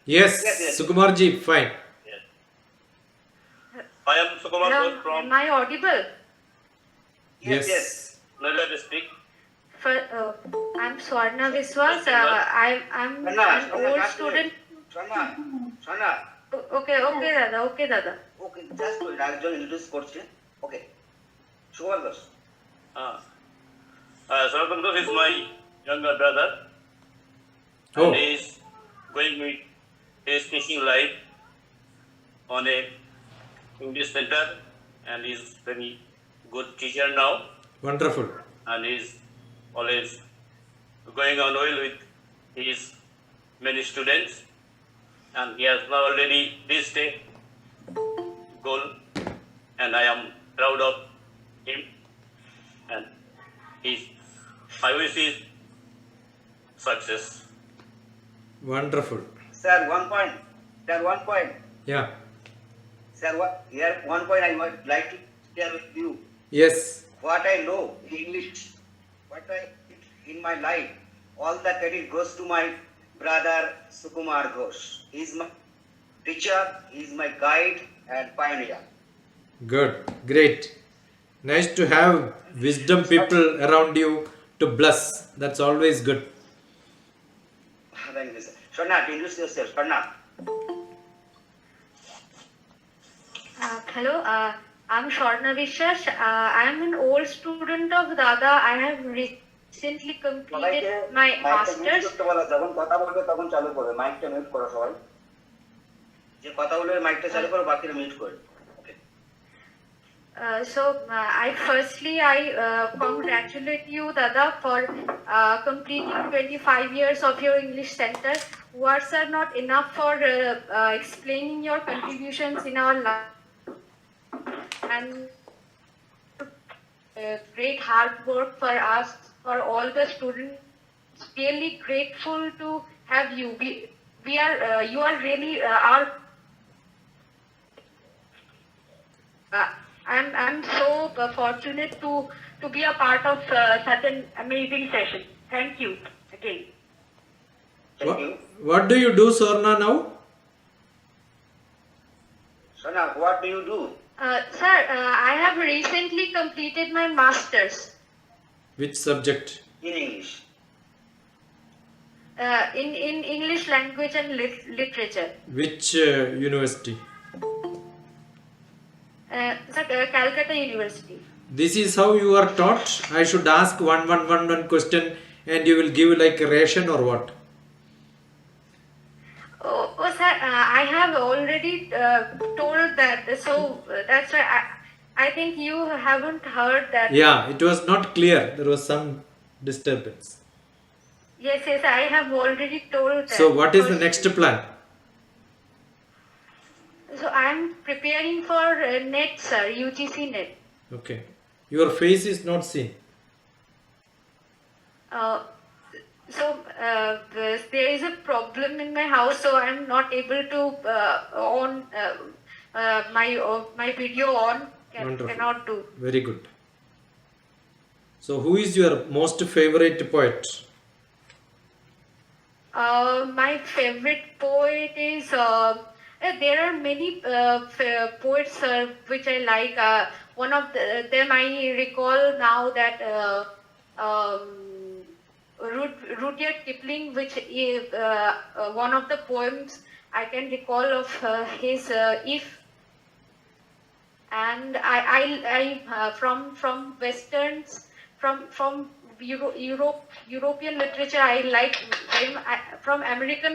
Yes, Yes. Sukumarji, fine. Yes. I am Sukumar Hello, Ghosh from. am I audible? Yes. Yes. Now let us speak. For, I'm Swarna Viswas. Just a word. I'm an old student. Shana, Okay, Dada. Okay, Dada. okay, just wait, একজন introduce করছে. Okay, Sukumar Ghosh. Uh, Sarvan Ghosh is my younger brother, Oh, and he is going with his teaching life on a English center, and he is very good teacher now, wonderful. and he is always going on well with his many students, and he has now already reached a goal, and I am proud of him, and I wish his success. Wonderful. Sir, one point. Sir, one point. Yeah. Sir, here one point I would like to share with you. Yes. What I know in English, what I in my life, all the credit goes to my brother Sukumar Ghosh. He is my teacher, he is my guide and pioneer. Good. Great. Nice to have wisdom people around you to bless. That's always good. Thank you, sir. Shana, introduce yourself. Shana. Hello, I'm Swarna Viswas. I'm an old student of Dada. I have recently completed my master's. করতে বলা যখন কথা বলবে তখন চালু করবে মাইকটা mute করো সবাই যে কথা বলবে মাইকটা চালু করো বাকিরা মিউট করে ওকে I firstly congratulate you, Dada, for completing 25 years of your English center. Words are not enough for explaining your contributions in our life and great hard work for us, for all the students. Really grateful to have you. We are you are really our. I'm so fortunate to be a part of such an amazing session. Thank you again. Thank you What do you do, Sorna, now? Sona what do you do Sir, I have recently completed my master's Which subject? In English in English language and literature. Which university? Sir, Calcutta University. This is how you are taught. I should ask one question, and you will give like a ration or what? Oh, sir, I have already told that. So that's why I think you haven't heard that. Yeah, it was not clear. There was some disturbance. Yes, I have already told that. So, what is the next plan? So I'm preparing for NET, sir, UGC NET. Okay. Your face is not seen. There is a problem in my house, so I'm not able to on my video on. Wonderful. Cannot do. Very good. So, who is your most favorite poet? My favorite poet is. There are many poets which I like. One of them I recall now that Rudyard Kipling, which is one of the poems I can recall of his If. And I from westerns from European literature I like very from American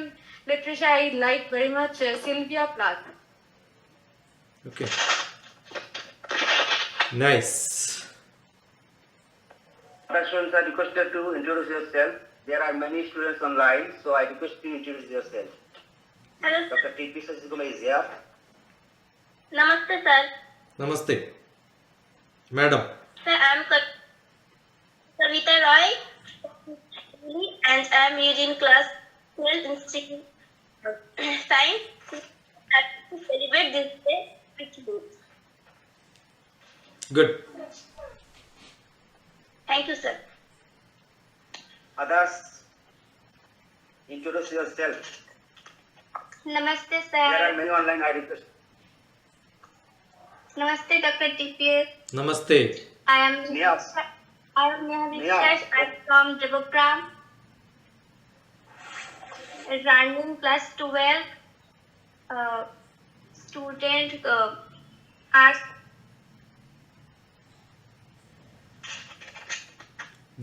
literature I like very much Sylvia Plath. Okay. Nice. Other students are requested to introduce yourself. There are many students online, so I request you to introduce yourself. Hello. Dr. T.P. Sasikumar is here. Namaste, sir. Namaste. Madam. Sir, I am Kavita Roy, and I am using class 12 Institute of Science to celebrate this day with you. Good. Thank you, sir. Others, introduce yourself. Namaste, There are sir. many online I request. Namaste, Dr. TPS. Namaste. I am Neha. Neha Neha. বিশ্বাস. I'm from Devapram, running class 12, student arts.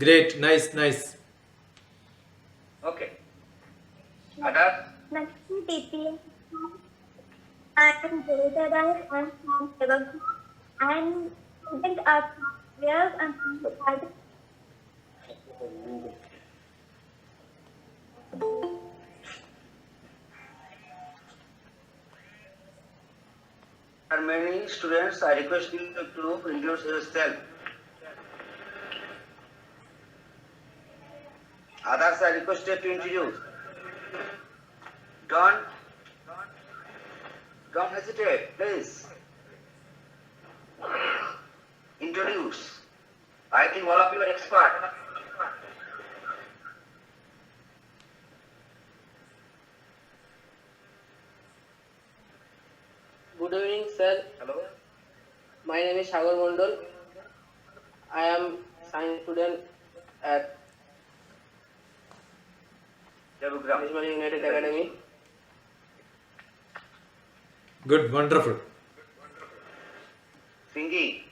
Great. Nice. Okay. Others? Namaste, TPS. I am Jyoti Rai. I'm from Devapram. I'm student of 12 and There are many students. I request you to introduce yourself. Others are requested to introduce. Don't hesitate, please. Introduce. I think all of you are expert. Good evening, sir. Hello. My name is Sagar Mondol. I am science student at Devugram. National United Academy. Good. Wonderful. Pinky,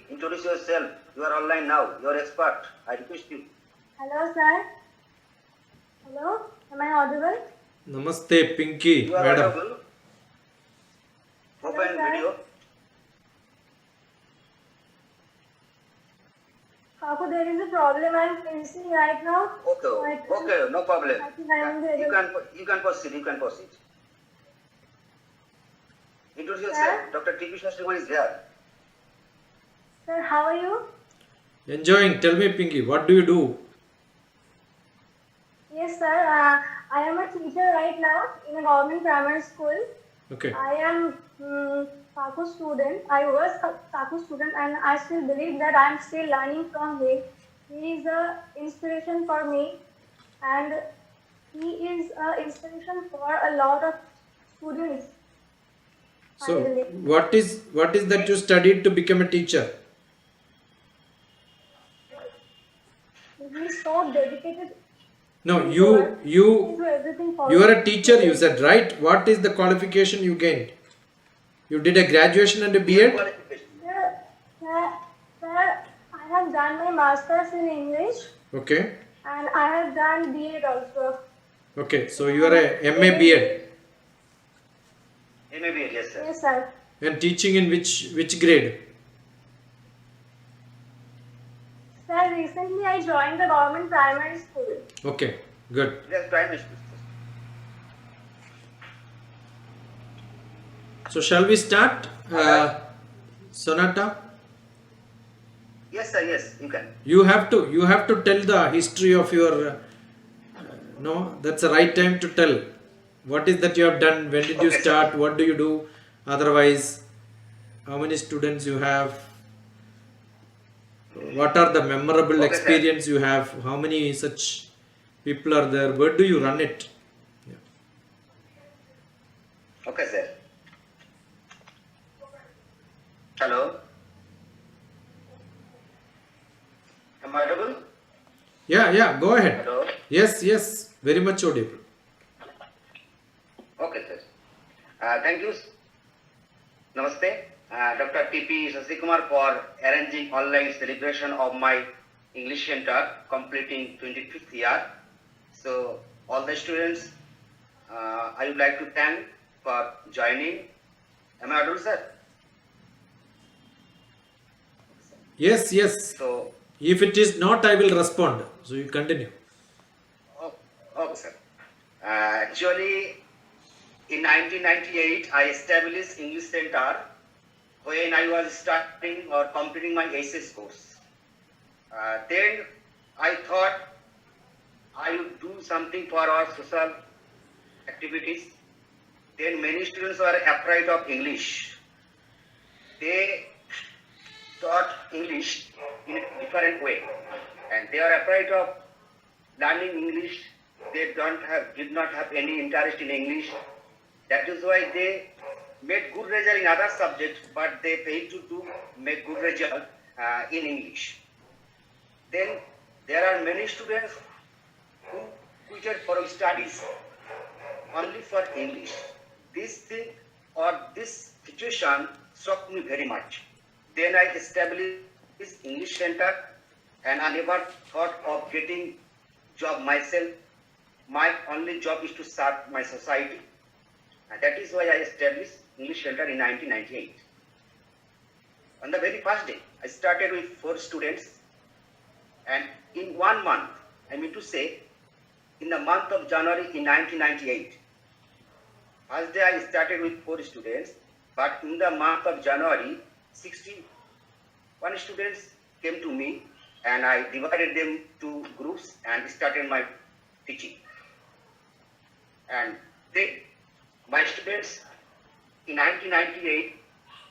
introduce yourself. You are online now. You are expert. I request you. Hello, sir. Hello, am I audible? Namaste, Pinky. You are Madam. audible. Open Hello, sir. video. Kaku, there is a problem I'm facing right now. Okay, no problem. I think I am the You can proceed. Introduce yourself. Dr. T.P. Shastriman is there. Sir, how are you? Enjoying. Tell me, Pinky, what do you do? Yes, sir. I am a teacher right now in a government primary school. Okay. I am Kaku student. I was a Kaku student, and I still believe that I am still learning from him. He is an inspiration for me, and he is an inspiration for a lot of students. So, I believe. what is that you studied to become a teacher? He is so dedicated No, you to everything for you are me. a teacher. You said, right? What is the qualification you gained? You did a graduation and a B.Ed. Qualification. Sir, I have done my masters in English, Okay. and I have done B.Ed also. Okay. So you are a MA B.Ed MABA, yes, sir. Yes, sir. and teaching in which grade? Sir, recently I joined the government primary school. Okay. Good. Yes, Prime Minister. So shall we start, Sonata? Yes, sir. Yes, you can. You have to tell the history of your. No, that's the right time to tell. What is that you have done? When did you Okay, sir. start? What do you do? Otherwise, how many students you have? What are the memorable Okay, sir. experience you have? How many such people are there? Where do you run it? Okay, sir. Hello. Am I audible? Yeah. Go ahead. Hello. Yes. Very much audible. Okay, sir. Thank you. Namaste. Dr. T.P. Shasikumar for arranging online celebration of my English Center completing 25th year. So, all the students, I would like to thank for joining. Am I audible, sir? Yes. So, If it is not, I will respond. So you continue. okay, sir. Actually, in 1998, I established English Center when I was starting or completing my SS course. Then I thought I would do something for our social activities. Then many students were afraid of English. They taught English in a different way, and they are afraid of learning English they did not have any interest in English. That is why they made good result in other subjects, but they failed to make good result in English. Then there are many students who quitted for studies only for English. This thing or this situation shocked me very much. Then I established English Center, and I never thought of getting job myself. My only job is to serve my society, and that is why I established English Center in 1998. On the very first day, I started with 4 students, and in 1 month, I mean to say, in the month of January in 1998, first day I started with 4 students, but in the month of January, 61 students came to me, and I divided them to groups and started my teaching. And my students in 1998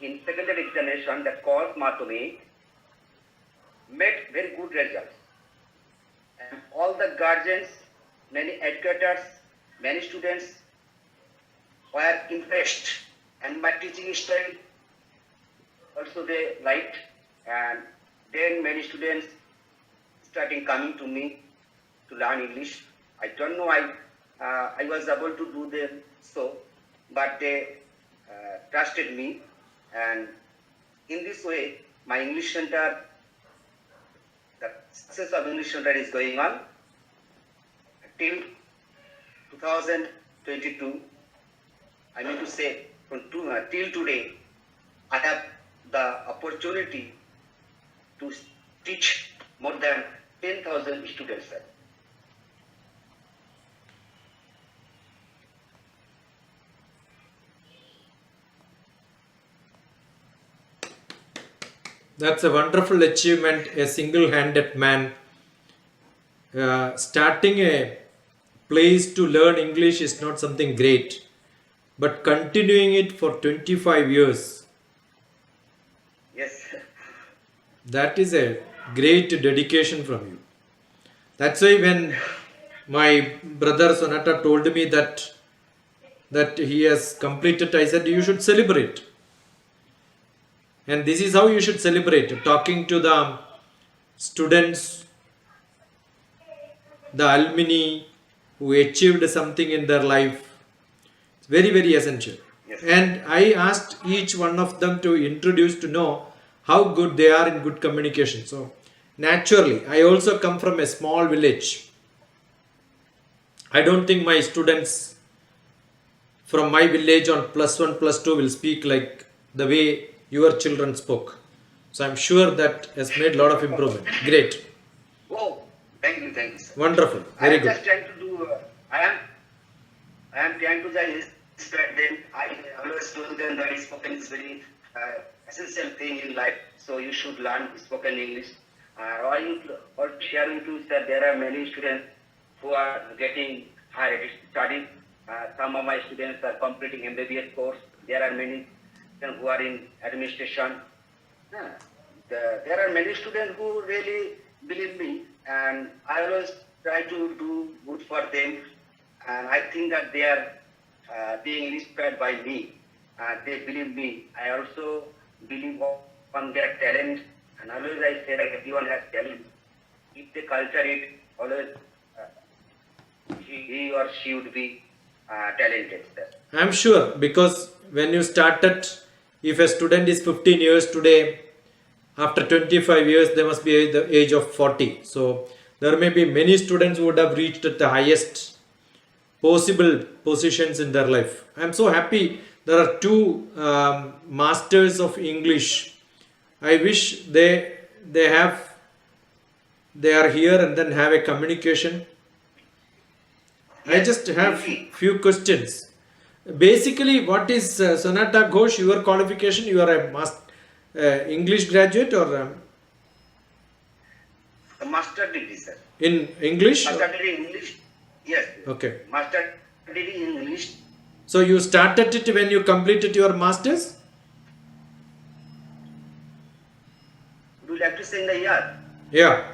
in secondary examination that called Matome made very good results. And all the guardians, many educators, many students were impressed, and my teaching style also they liked, and then many students starting coming to me to learn English. I don't know I was able to do them so, but they trusted me, and in this way my English Center, the success of English Center is going on till 2022. I mean to say till today I have the opportunity to teach more than 10,000 students. That's a wonderful achievement. A single-handed man starting a place to learn English is not something great, but continuing it for 25 years, Yes. that is a great dedication from you. That's why when my brother Sonata told me that he has completed, I said you should celebrate. And this is how you should celebrate, talking to the students, the alumni who achieved something in their life. It's very, very essential. Yes. And I asked each one of them to introduce, to know how good they are in good communication. So naturally, I also come from a small village. I don't think my students from my village on +1, +2 will speak like the way your children spoke. So I'm sure that has made a lot of improvement. Great. Oh, thank you, sir. Wonderful. I Very am good. just trying to do. I am trying to just spread them. I always told them that spoken is very essential thing in life. So you should learn spoken English. Or sharing to that there are many students who are getting higher studies. Some of my students are completing MBBS course. There are many who are in administration. There are many students who really believe me, and I always try to do good for them. And I think that they are being inspired by me. They believe me. I also believe on their talent, and always I say that everyone has talent. If they culture it, always he or she would be talented. I'm sure, because when you started, if a student is 15 years today, after 25 years they must be at the age of 40. So there may be many students who would have reached at the highest possible positions in their life. I'm so happy there are 2 masters of English. I wish they are here and then have a communication. I just have few questions. Basically, what is Sonata Ghosh, your qualification? You are a English graduate or A master degree, sir. in English? Master degree in English. Yes. Okay. Master degree in English. So you started it when you completed your masters? Would you like to say in the year? Yeah.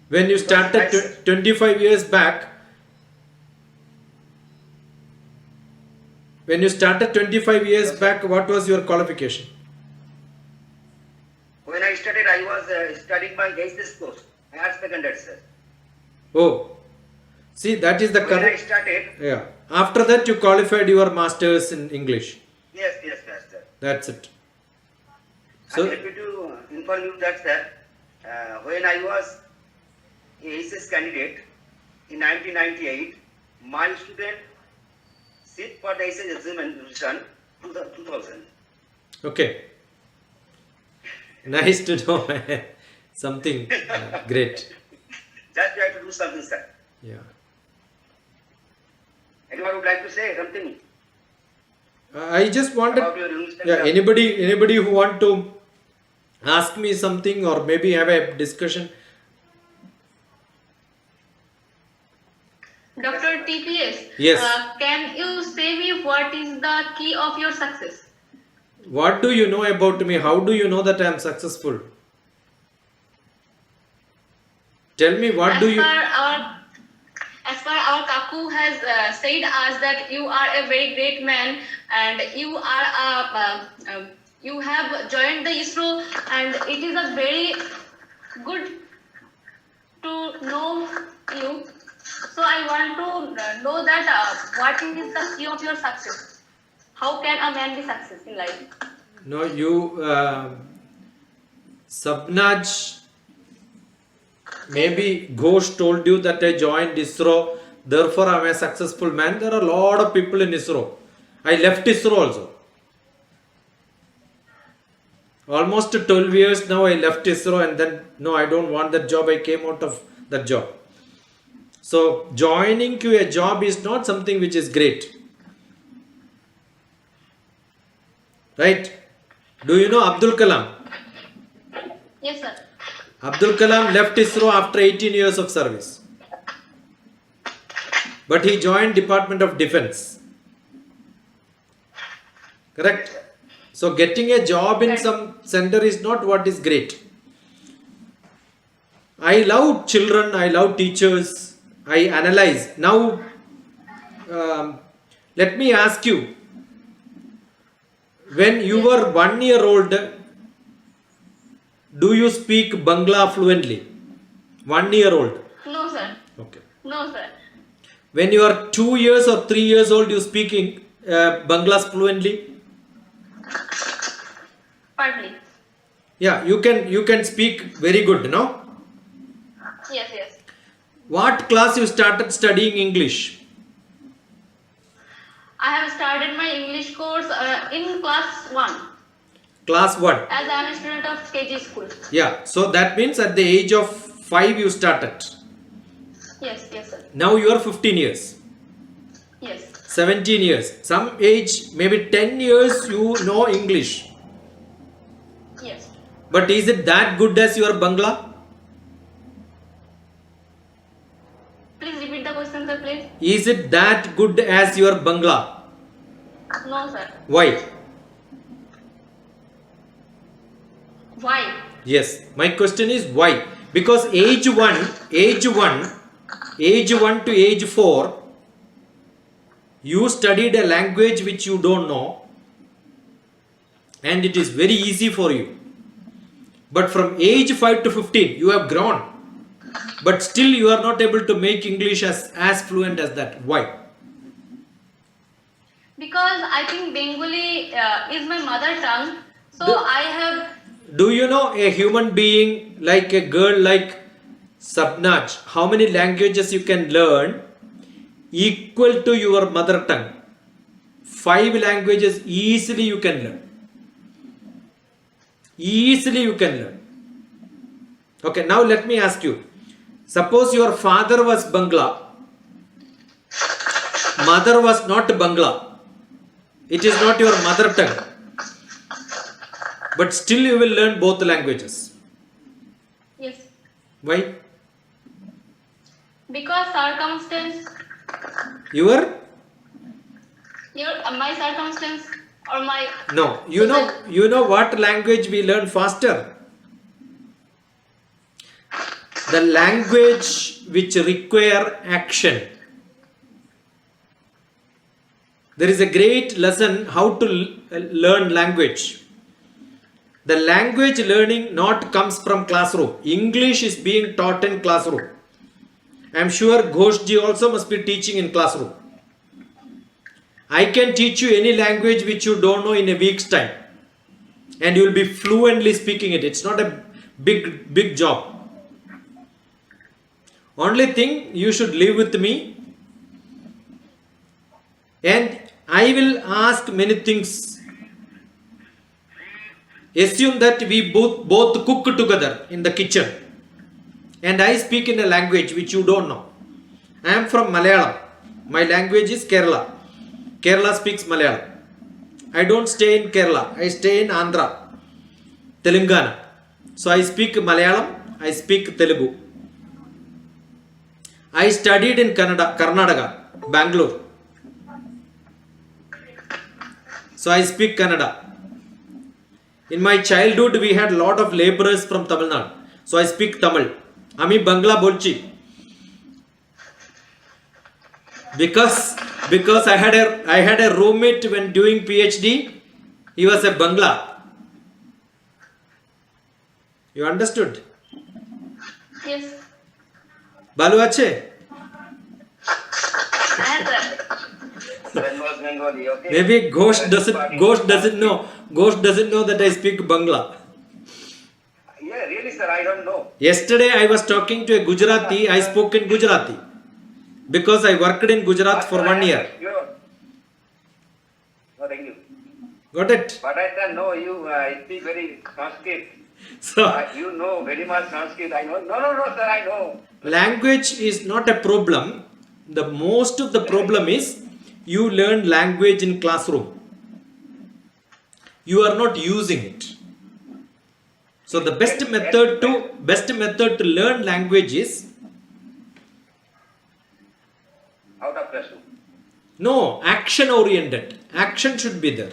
When you started 25 years back, what was your qualification? When I started, I was studying my HSS course, higher secondary, sir. Oh, see, that is the When I correct. started, Yeah. After that, you qualified your masters in English. yes, sir. That's it. I'm So, happy to inform you that, sir, when I was a HSS candidate in 1998, my student sit for the HSS examination 2000. okay. Nice to know. Something great. Just try to do something, sir. Yeah. Anyone would like to say something I just wanted. about your English Yeah. exam? Anybody who want to ask me something or maybe have a discussion. Dr. TPS, Yes. Can you say me what is the key of your success? What do you know about me? How do you know that I am successful? Tell me, what do you? As per our Kaku has said us that you are a very great man and you are you have joined the ISRO and it is a very good to know you. So I want to know that what is the key of your success? How can a man be successful in life? No, you, Sabnaj, maybe Ghosh told you that I joined ISRO, therefore I am a successful man. There are a lot of people in ISRO. I left ISRO also. Almost 12 years now I left ISRO and then, no, I don't want that job. I came out of that job. So, joining to a job is not something which is great. Right? Do you know Abdul Kalam? Yes, sir. Abdul Kalam left ISRO after 18 years of service. But he joined Department of Defense. Correct? So getting a job in some center is not what is great. I love children, I love teachers, I analyze. Now, let me ask you, when you were 1 year old, do you speak Bangla fluently? 1 year old. No, sir. Okay. No, sir. When you are 2 years or 3 years old, you speaking Bangla fluently? Partly. Yeah, you can speak very good, no? Yes, yes. What class you started studying English? I have started my English course in class 1 Class 1. as I am a student of KG school. Yeah, so that means at the age of 5 you started. Yes, yes, sir. Now you are 15 years, Yes. 17 years. Some age, maybe 10 years you know English. Yes. But is it that good as your Bangla? Please repeat the question, sir, please. Is it that good as your Bangla? No, sir. Why? Why? Yes, my question is why? Because age 1 to age 4, you studied a language which you don't know and it is very easy for you. But from age 5 to 15, you have grown. But still you are not able to make English as fluent as that. Why? Because I think Bengali is my mother tongue. So The- I have. Do you know a human being like a girl like Sabnaj, how many languages you can learn equal to your mother tongue? 5 languages easily you can learn. Easily you can learn. Okay, now let me ask you. Suppose your father was Bangla, mother was not Bangla. It is not your mother tongue. But still you will learn both languages. Yes. Why? Because circumstance, Your? my circumstance or my. No. You know what language we learn faster? the language which require action. There is a great lesson how to learn language. The language learning not comes from classroom. English is being taught in classroom. I am sure Ghoshji also must be teaching in classroom. I can teach you any language which you don't know in a week's time, and you will be fluently speaking it. It's not a big job. Only thing, you should live with me, and I will ask many things. Assume that we both cook together in the kitchen, and I speak in a language which you don't know. I am from Malayalam. My language is Kerala. Kerala speaks Malayalam. I don't stay in Kerala. I stay in Andhra, Telangana. So I speak Malayalam. I speak Telugu. I studied in Karnataka, Bangalore. So I speak Kannada. In my childhood, we had lot of laborers from Tamil Nadu. So I speak Tamil. Ami Bangla bolchi. Because I had a roommate when doing PhD. He was a Bangla. You understood? Yes. Balu ache? When was Bengali, okay? Maybe Ghosh doesn't know that I speak Bangla. Yeah, really, sir, I don't know. Yesterday I was talking to a Gujarati. I spoke in Gujarati because I worked in Gujarat for 1 year. No, thank you. Got it? But I said, no, you speak very Sanskrit. So You know very much Sanskrit. I know. No, sir, I know. language is not a problem. The most of the problem is you learn language in classroom. You are not using it. So the best method to learn language is Out of classroom. no, action oriented. Action should be there.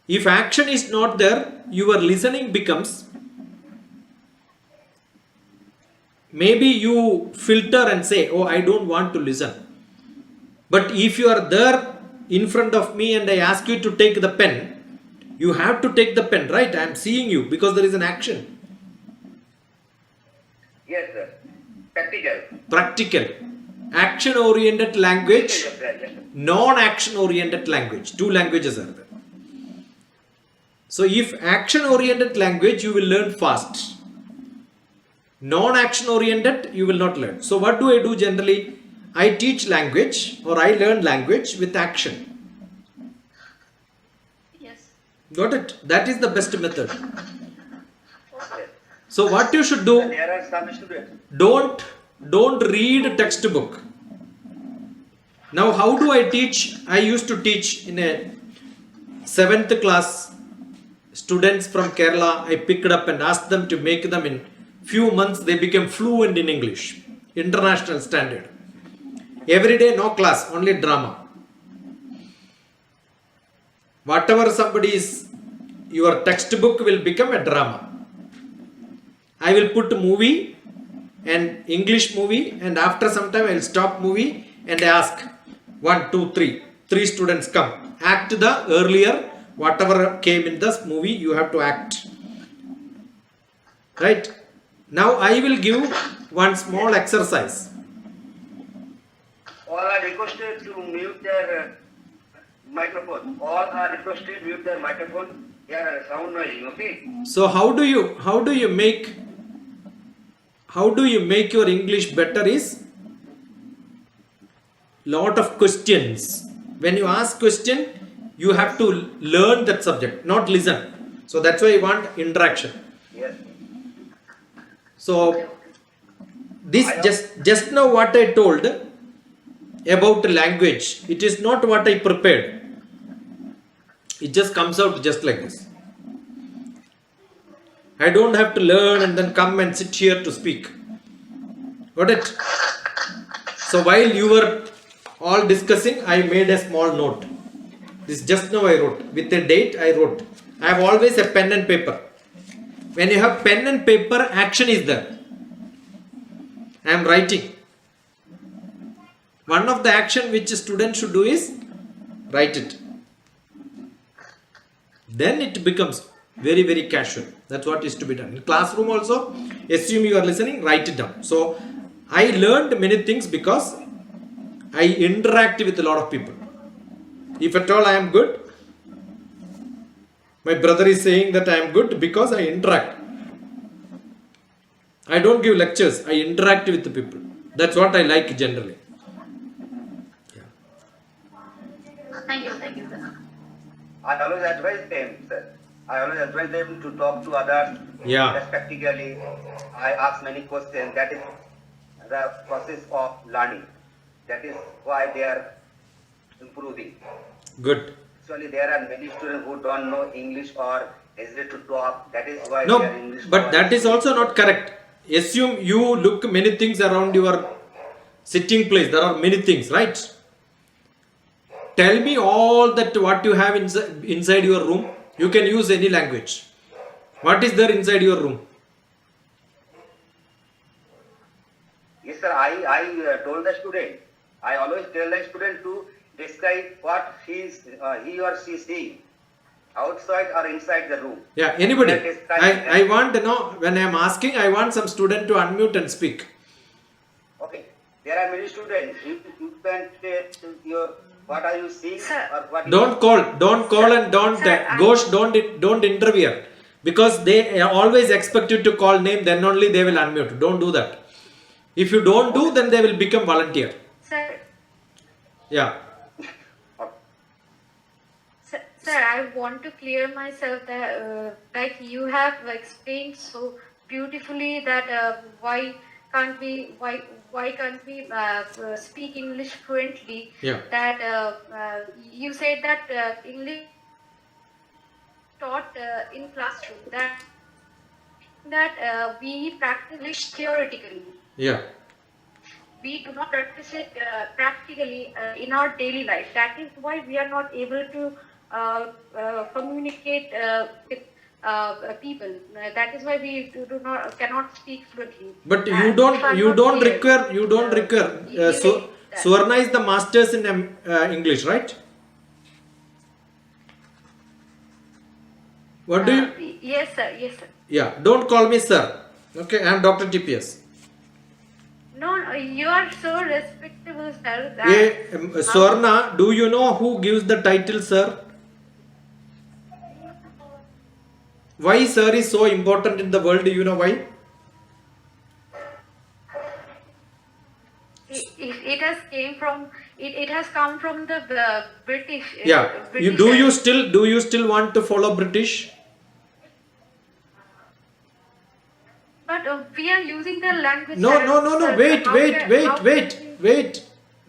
If action is not there, your listening becomes, maybe you filter and say, oh, I don't want to listen. But if you are there in front of me and I ask you to take the pen, you have to take the pen, right? I am seeing you because there is an action. Yes, sir. Practical. Practical. Action oriented language, Yes, sir. non-action oriented language. Two languages are there. So if action oriented language, you will learn fast. Non-action oriented, you will not learn. So what do I do generally? I teach language or I learn language with action. Yes. Got it? That is the best method. Okay. So what you should do, There are some students. don't read textbook. Now how do I teach? I used to teach in a 7th class students from Kerala. I picked up and asked them to make them in few months. They became fluent in English, international standard. Every day no class, only drama. Whatever somebody is, your textbook will become a drama. I will put movie and English movie, and after some time I will stop movie and ask 1, 2, 3. 3 students come. Act the earlier, whatever came in this movie, you have to act. Right? Now I will give one small exercise. All are requested to mute their microphone. All are requested to mute their microphone. Yeah, sound noise, okay? So how do you make your English better is lot of questions. When you ask question, you have to learn that subject, not listen. So that's why I want interaction. Yes. So this just now what I told about language, it is not what I prepared. It just comes out just like this. I don't have to learn and then come and sit here to speak. Got it? So while you were all discussing, I made a small note. This just now I wrote. With a date I wrote. I have always a pen and paper. When you have pen and paper, action is there. I am writing. One of the action which a student should do is write it. Then it becomes very, very casual. That's what is to be done. In classroom also, assume you are listening, write it down. So I learned many things because I interact with a lot of people. If at all I am good, my brother is saying that I am good because I interact. I don't give lectures, I interact with the people. That's what I like generally. Thank you, sir. I always advise them, sir. I always advise them to talk to others Yeah. respectfully. I ask many questions. That is the process of learning. That is why they are improving. Good. Actually, there are many students who don't know English or hesitate to talk. That is why No, they are English. but that is also not correct. Assume you look many things around your sitting place. There are many things, right? Tell me all that what you have inside your room. You can use any language. What is there inside your room? Yes, sir. I told the student. I always tell the student to describe what he or she is seeing, outside or inside the room. Yeah, anybody. That is correct. I want to know, when I am asking, I want some student to unmute and speak. Okay. There are many students. You can tell your what are you seeing Sir. or what. Don't call and don't Sir, I- Ghosh, don't interfere, because they always expect you to call name, then only they will unmute. Don't do that. If you don't do, then they will become volunteer. Sir, Yeah. sir, I want to clear myself that like you have explained so beautifully that why can't we speak English fluently? Yeah. That you said that English taught in classroom, that we practice theoretically. Yeah. We do not practice it practically in our daily life. That is why we are not able to communicate with people. That is why we cannot speak fluently. But you And if don't I'm not clear, require. So that. Suvarna is the masters in English, right? What do you? Yes, sir. Yes, sir. Yeah. Don't call me sir. Okay, I am Dr. TPS. No, you are so respectable, sir. that- Suvarna, do you know who gives the title sir? Why sir is so important in the world? Do you know why? It has came from it has come from the British. Yeah. British Do you still want to follow British? But we are using the language. No. sir. Wait. How can we-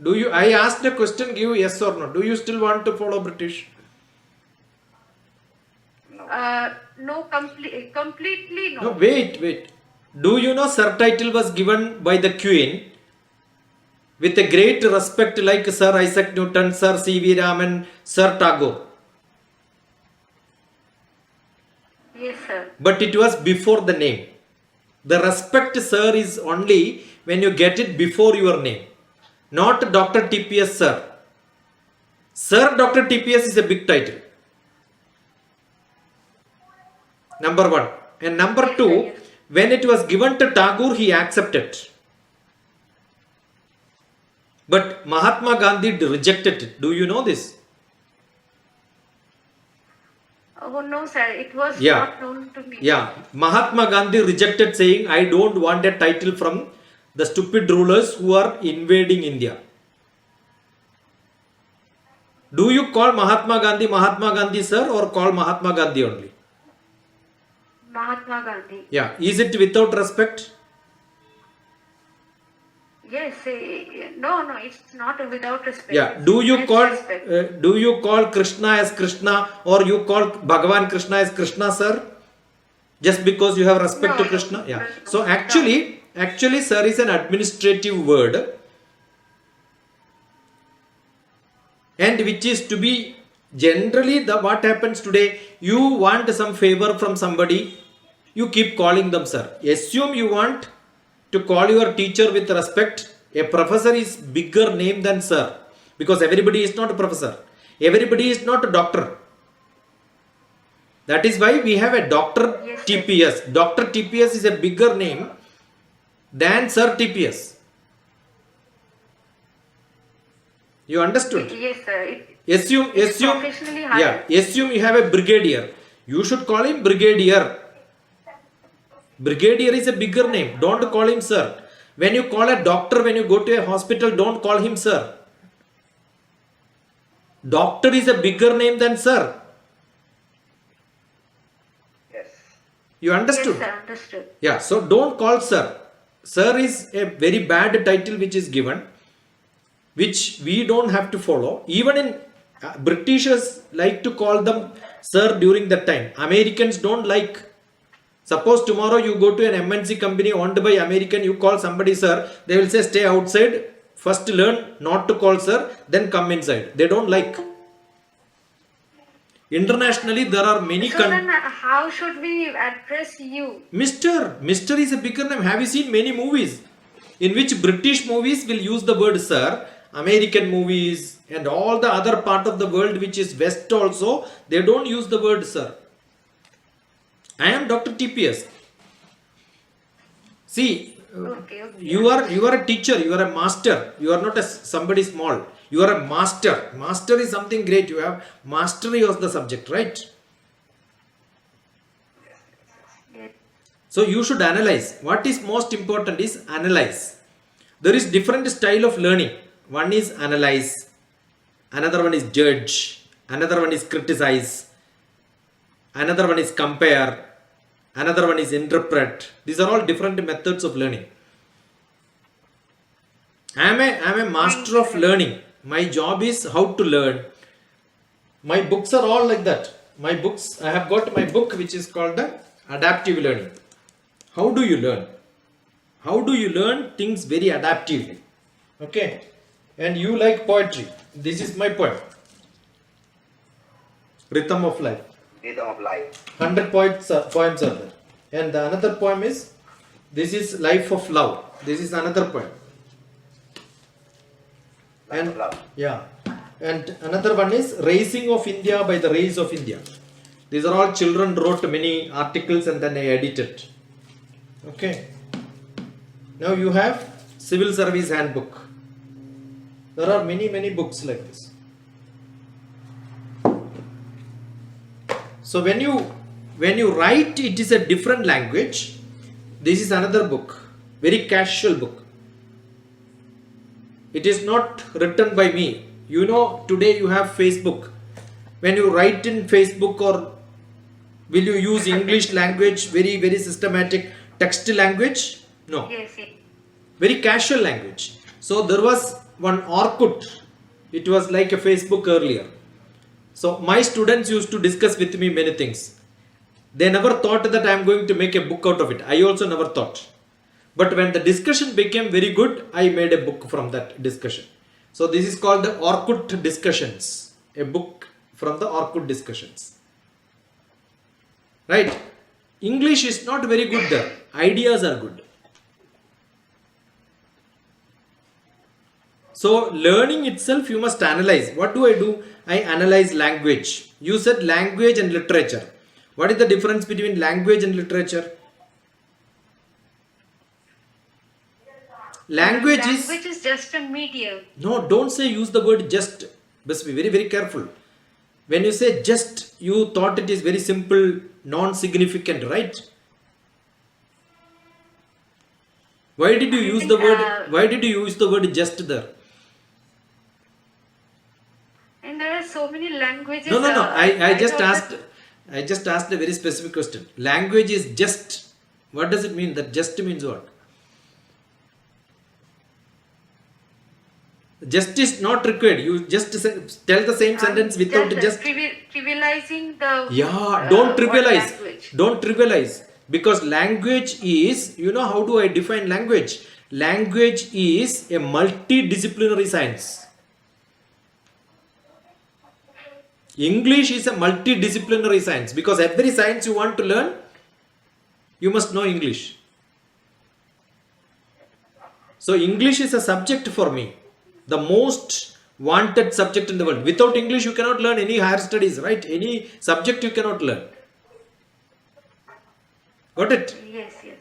Do you? I asked a question. Give yes or no. Do you still want to follow British? No, completely no. No. Wait. Do you know sir title was given by the Queen with a great respect, like Sir Isaac Newton, Sir C.V. Raman, Sir Tagore. Yes, sir. But it was before the name. The respect sir is only when you get it before your name, not Dr. TPS sir. Sir Dr. TPS is a big title. Number one. And number two, when it was given to Tagore, he accepted. But Mahatma Gandhi rejected it. Do you know this? Oh no, sir. It was Yeah. not known to me. Yeah, Mahatma Gandhi rejected, saying, I don't want a title from the stupid rulers who are invading India. Do you call Mahatma Gandhi sir, or call Mahatma Gandhi only? Mahatma Gandhi. Yeah, is it without respect? Yes. No. It's not without respect. Yeah, do you It's call Krishna as Krishna, or you call Bhagavan Krishna as Krishna sir? Just because you have respect to No, Krishna? Yeah. no, So no. actually sir is an administrative word, and which is to be generally what happens today. You want some favor from somebody, you keep calling them sir. Assume you want to call your teacher with respect. A professor is bigger name than sir, because everybody is not a professor. Everybody is not a doctor. That is why we have a Dr. Yes, sir. TPS. Dr. TPS is a bigger name than Sir TPS. You understood? Yes, sir. Assume, Professionally hired. yeah, assume you have a brigadier. You should call him brigadier. Brigadier is a bigger name. Don't call him sir. When you call a doctor, when you go to a hospital, don't call him sir. Doctor is a bigger name than sir. Yes. You understood? Yes, sir. Understood. Yeah, so don't call sir. Sir is a very bad title which is given, which we don't have to follow. Even in Britishers like to call them sir during that time. Americans don't like. Suppose tomorrow you go to an MNC company owned by American, you call somebody sir, they will say stay outside, first learn not to call sir, then come inside. They don't like. Internationally, there are many So then, how should we address you? Mister is a bigger name. Have you seen many movies in which British movies will use the word sir? American movies and all the other part of the world which is West also, they don't use the word sir. I am Dr. TPS. See, Okay. you are a teacher, you are a master, you are not a somebody small. You are a master. Master is something great. You have mastery of the subject, right? Yes. So you should analyze. What is most important is analyze. There is different style of learning. One is analyze, another one is judge, another one is criticize, another one is compare, another one is interpret. These are all different methods of learning. I am a master of learning. My job is how to learn. My books are all like that. My books, I have got my book which is called the Adaptive Learning. How do you learn? How do you learn things very adaptively? Okay. And you like poetry. This is my poem. Rhythm of Life. Rhythm of life. 100 poems are there. And the another poem is, this is Life of Love. This is another poem. Life And of love. yeah, and another one is Raising of India by the Rays of India. These are all children wrote many articles and then I edited. Okay. Now you have Civil Service Handbook. There are many books like this. So when you write, it is a different language. This is another book, very casual book. It is not written by me. You know, today you have Facebook. When you write in Facebook, or will you use English language, very systematic text language? No. Yes, yes. Very casual language. So there was one Orkut. It was like a Facebook earlier. So my students used to discuss with me many things. They never thought that I am going to make a book out of it. I also never thought. But when the discussion became very good, I made a book from that discussion. So this is called the Orkut Discussions. A book from the Orkut Discussions. Right? English is not very good there. Ideas are good. So learning itself, you must analyze. What do? I analyze language. You said language and literature. What is the difference between language and literature? Language is just a medium. No, don't say use the word just. Must be very careful. When you say just, you thought it is very simple, non-significant, right? Why did you use the word? Why did you use the word just there? And there are so many languages. No. I just don't- asked. I just asked a very specific question. Language is just. What does it mean? That just means what? Just is not required. You just tell the same sentence without just. Trivializing the. Don't word trivialize. language. Don't trivialize. Because language is, how do I define language? Language is a multidisciplinary science. English is a multidisciplinary science, because every science you want to learn, you must know English. So English is a subject for me, the most wanted subject in the world. Without English, you cannot learn any higher studies, right? Any subject you cannot learn. Got it? Yes, yes.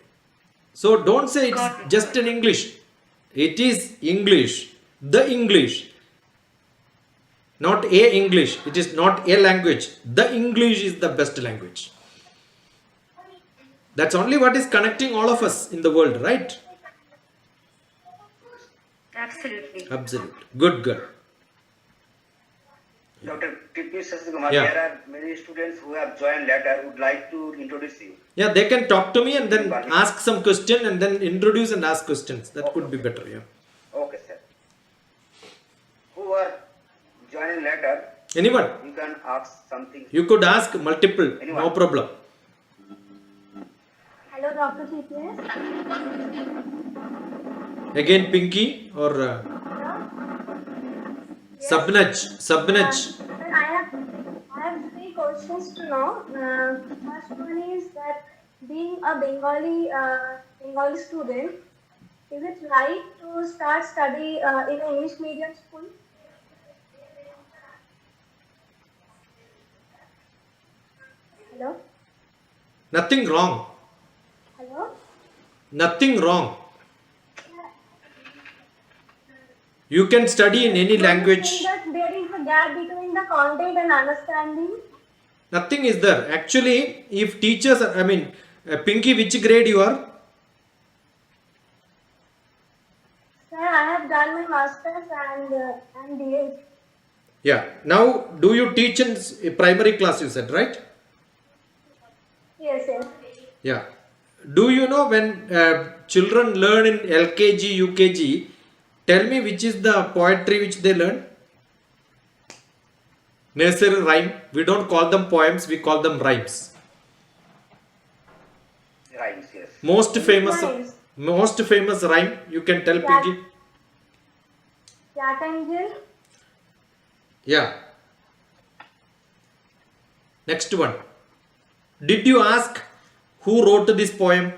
So don't say it's Got it. just an English. It is English, the English, not a English. It is not a language. The English is the best language. That's only what is connecting all of us in the world, right? Absolutely. Absolute. Good girl. Dr. T.P. Sasikumar, Yeah. there are many students who have joined later would like to introduce you. Yeah, they can talk to me and then ask some question and then introduce and ask questions. That could be better. Yeah. Okay, sir. Who are joining later, Anyone? you can ask something. You could ask multiple. No Anyone? problem. Hello, Dr. TPS. Again, Pinky or Sabnaj. Sabnaj. I have three questions to know. First one is that being a Bengali student, is it right to start study in an English medium school? Hello? Nothing wrong. Hello? Nothing wrong. You can study in any Do you language. think that there is a gap between the content and understanding? Nothing is there. Actually, if teachers, Pinky, which grade you are? Sir, I have done my master's and DH. Yeah. Now, do you teach in primary class, you said, right? Yes, yes. Yeah. Do you know when children learn in LKG, UKG, tell me which is the poetry which they learn? Nursery rhyme. We don't call them poems, we call them rhymes. Rhymes, yes. Most famous Rhymes. rhyme, you can tell Cat- Pinky. Cat Angel. Yeah. Next one. Did you ask who wrote this poem?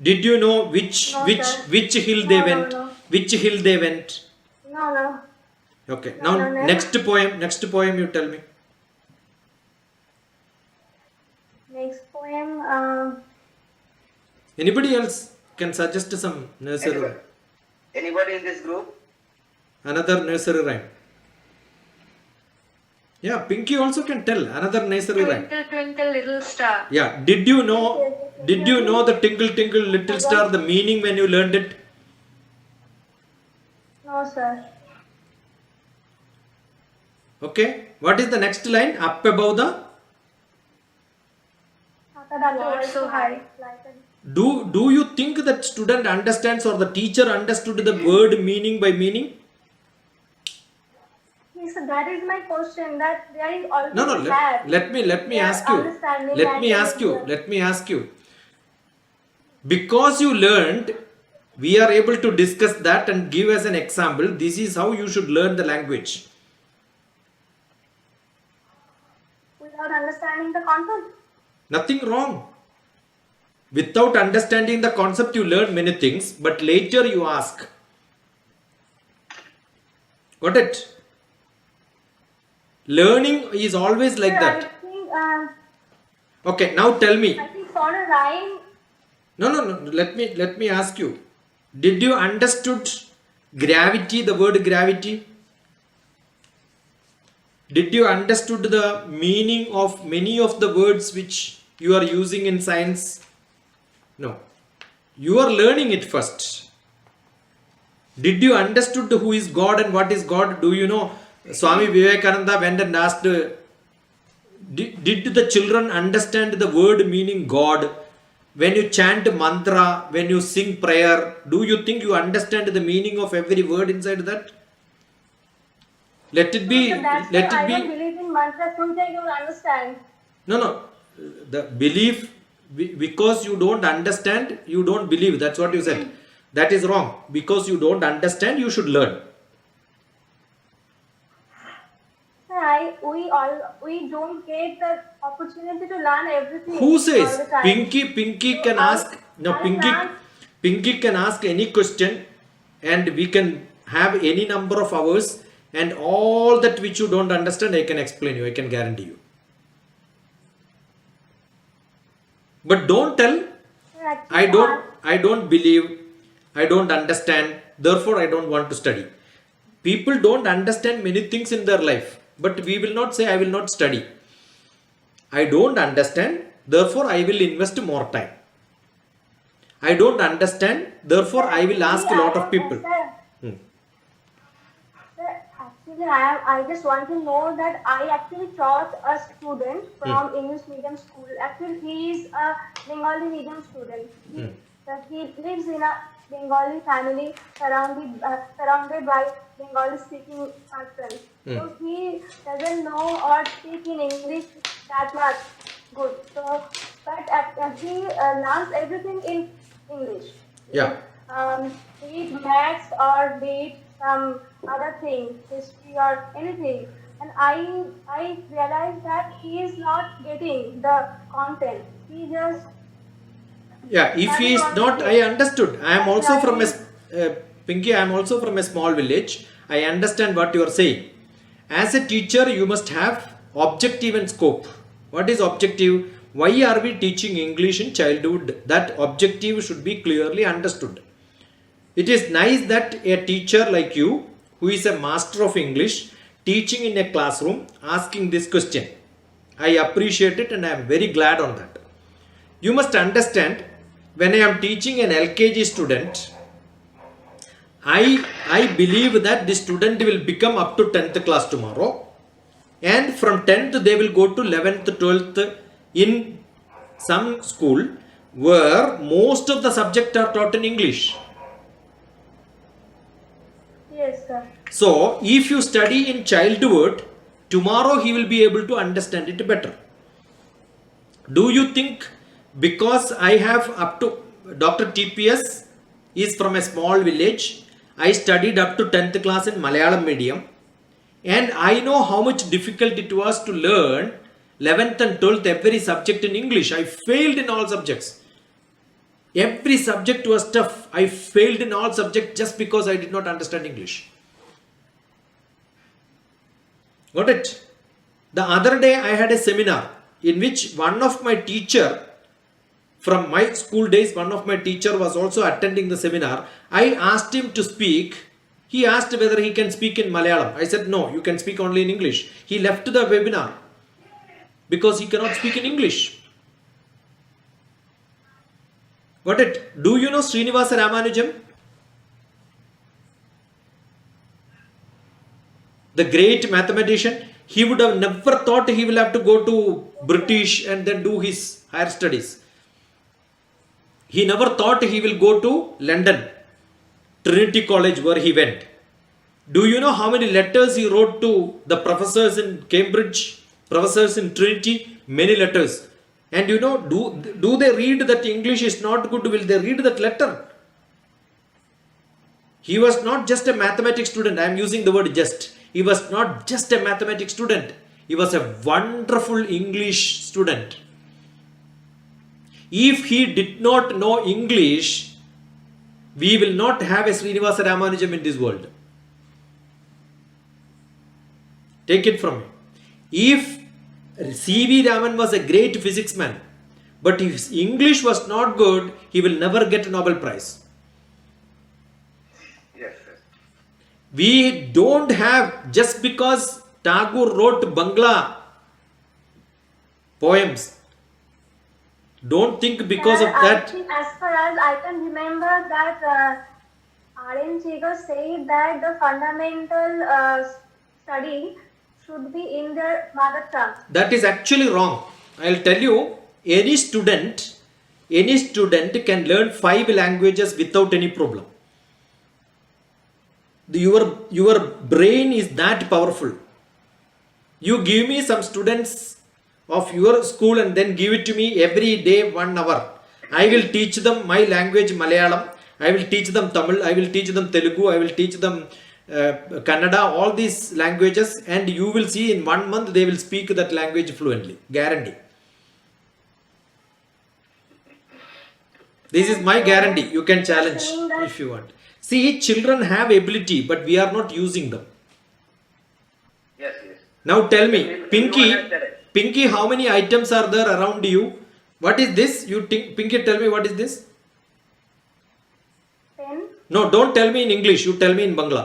Did you know which No, which sir. which hill they No, went? no. Which hill they went? No, no. Okay. No, Now no. next poem you tell me. Next poem. Anybody else can suggest some nursery Anybody, rhyme? anybody in this group? Another nursery rhyme. Yeah, Pinky also can tell another nursery rhyme. Twinkle, twinkle, little star. Yeah, did you know the tinkle tinkle little star, the meaning when you learned it? No, sir. Okay, what is the next line? Up above the, Lord so high. do you think that student understands or the teacher understood the word meaning by meaning? Yes, sir, that is my question. That there is always No, a gap. let me Yeah, ask you. understanding Let me language. ask you. Because you learned, we are able to discuss that and give as an example. This is how you should learn the language. Without understanding the content. Nothing wrong. Without understanding the concept, you learn many things, but later you ask. Got it? Learning is always like Sir, that. I think, Okay, now tell me. I think for a rhyme, No. Let me ask you. Did you understood gravity? The word gravity. Did you understood the meaning of many of the words which you are using in science? No. You are learning it first. Did you understood who is God and what is God? Do you know Swami Vivekananda went and asked, did the children understand the word meaning God? When you chant mantra, when you sing prayer, do you think you understand the meaning of every word inside that? Let it be, so that's let why I it don't be. believe in mantras, don't I don't understand. No. The belief, because you don't understand, you don't believe. That's what you said. That is wrong. Because you don't understand, you should learn. Sir, we don't get the opportunity to learn everything. Who all says? the time. Pinky can ask. No, I learned Pinky can ask any question and we can have any number of hours, and all that which you don't understand I can explain you, I can guarantee you. But don't tell I don't believe, I don't understand, therefore I don't want to study. People don't understand many things in their life, but we will not say I will not study. I don't understand, therefore I will invest more time. I don't understand, therefore I will ask a lot of people. Actually, I just want to know that I actually taught a student from English medium school. Actually, he is a Bengali medium student. He lives in a Bengali family surrounded by Bengali speaking persons. So he doesn't know or speak in English that much good. So, but he learns everything in English. Yeah. Be it maths or be it some other thing, history or anything. And I realized that he is not getting the content. He just Yeah, if he is not, I understood. I am also from a Pinky, I am also from a small village. I understand what you are saying. As a teacher, you must have objective and scope. What is objective? Why are we teaching English in childhood? That objective should be clearly understood. It is nice that a teacher like you, who is a master of English, teaching in a classroom, asking this question. I appreciate it and I am very glad on that. You must understand, when I am teaching an LKG student, I believe that the student will become up to 10th class tomorrow, and from 10th they will go to 11th, 12th in some school where most of the subjects are taught in English. yes, sir. So if you study in childhood, tomorrow he will be able to understand it better. Do you think because I have up to Dr. TPS is from a small village, I studied up to 10th class in Malayalam medium, and I know how much difficult it was to learn 11th and 12th every subject in English. I failed in all subjects. Every subject was tough. I failed in all subjects just because I did not understand English. Got it? The other day I had a seminar in which one of my teacher from my school days, one of my teacher was also attending the seminar. I asked him to speak. He asked whether he can speak in Malayalam. I said, no, you can speak only in English. He left the webinar because he cannot speak in English. Got it? Do you know Srinivasa Ramanujam? The great mathematician. He would have never thought he will have to go to British and then do his higher studies. He never thought he will go to London, Trinity College, where he went. Do you know how many letters he wrote to the professors in Cambridge, professors in Trinity? Many letters. And you know, do they read that English is not good? Will they read that letter? He was not just a mathematics student. I am using the word just. He was not just a mathematics student. He was a wonderful English student. If he did not know English, we will not have a Srinivasa Ramanujam in this world. Take it from me. If C.V. Raman was a great physics man, but if his English was not good, he will never get a Nobel Prize. Yes, sir. We don't have, just because Tagore wrote Bangla poems, don't think because of that. As far as I can remember that R.N. Chigger said that the fundamental study should be in their mother tongue. That is actually wrong. I'll tell you, any student can learn 5 languages without any problem. Your brain is that powerful. You give me some students of your school and then give it to me every day 1 hour. I will teach them my language Malayalam. I will teach them Tamil. I will teach them Telugu. I will teach them Kannada. All these languages, and you will see in 1 month they will speak that language fluently. Guarantee. This is my guarantee. You can challenge saying that- if you want. See, children have ability, but we are not using them. Yes, yes. Now tell me, Pinky, Everyone has talent. Pinky, how many items are there around you? What is this? You think, Pinky, tell me what is this? Pen. No, don't tell me in English. You tell me in Bangla.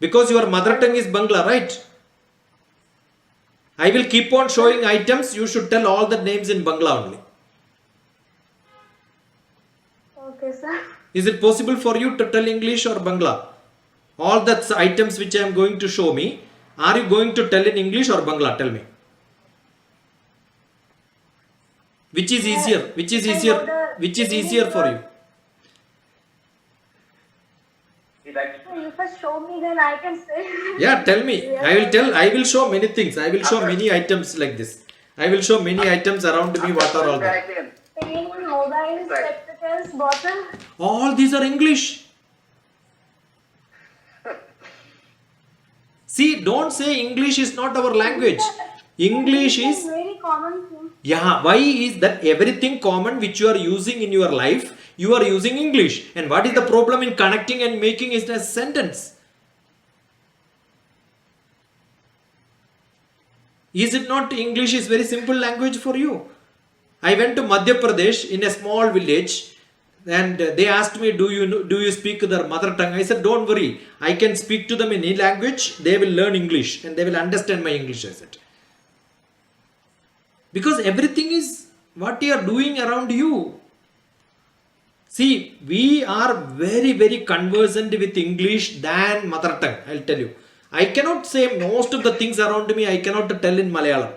Because your mother tongue is Bangla, right? I will keep on showing items. You should tell all the names in Bangla only. Okay, sir. Is it possible for you to tell English or Bangla? All the items which I am going to show me, are you going to tell in English or Bangla? Tell me. Which is easier? Which is easier? Which is easier for you? He likes So you first show me, then I can say. Yeah, tell me. I will show many things. I will show many items like this. I will show many items around me. What are all that? Pen, mobile, spectacles, bottle. All these are English. See, don't say English is not our language. English It's is, a very common thing. yeah, why is that everything common which you are using in your life, you are using English. And what is the problem in connecting and making it a sentence? Is it not English is very simple language for you? I went to Madhya Pradesh in a small village and they asked me, do you speak their mother tongue? I said, don't worry. I can speak to them in any language. They will learn English and they will understand my English, I said. Because everything is what you are doing around you. See, we are very, very conversant with English than mother tongue, I'll tell you. I cannot say most of the things around me, I cannot tell in Malayalam.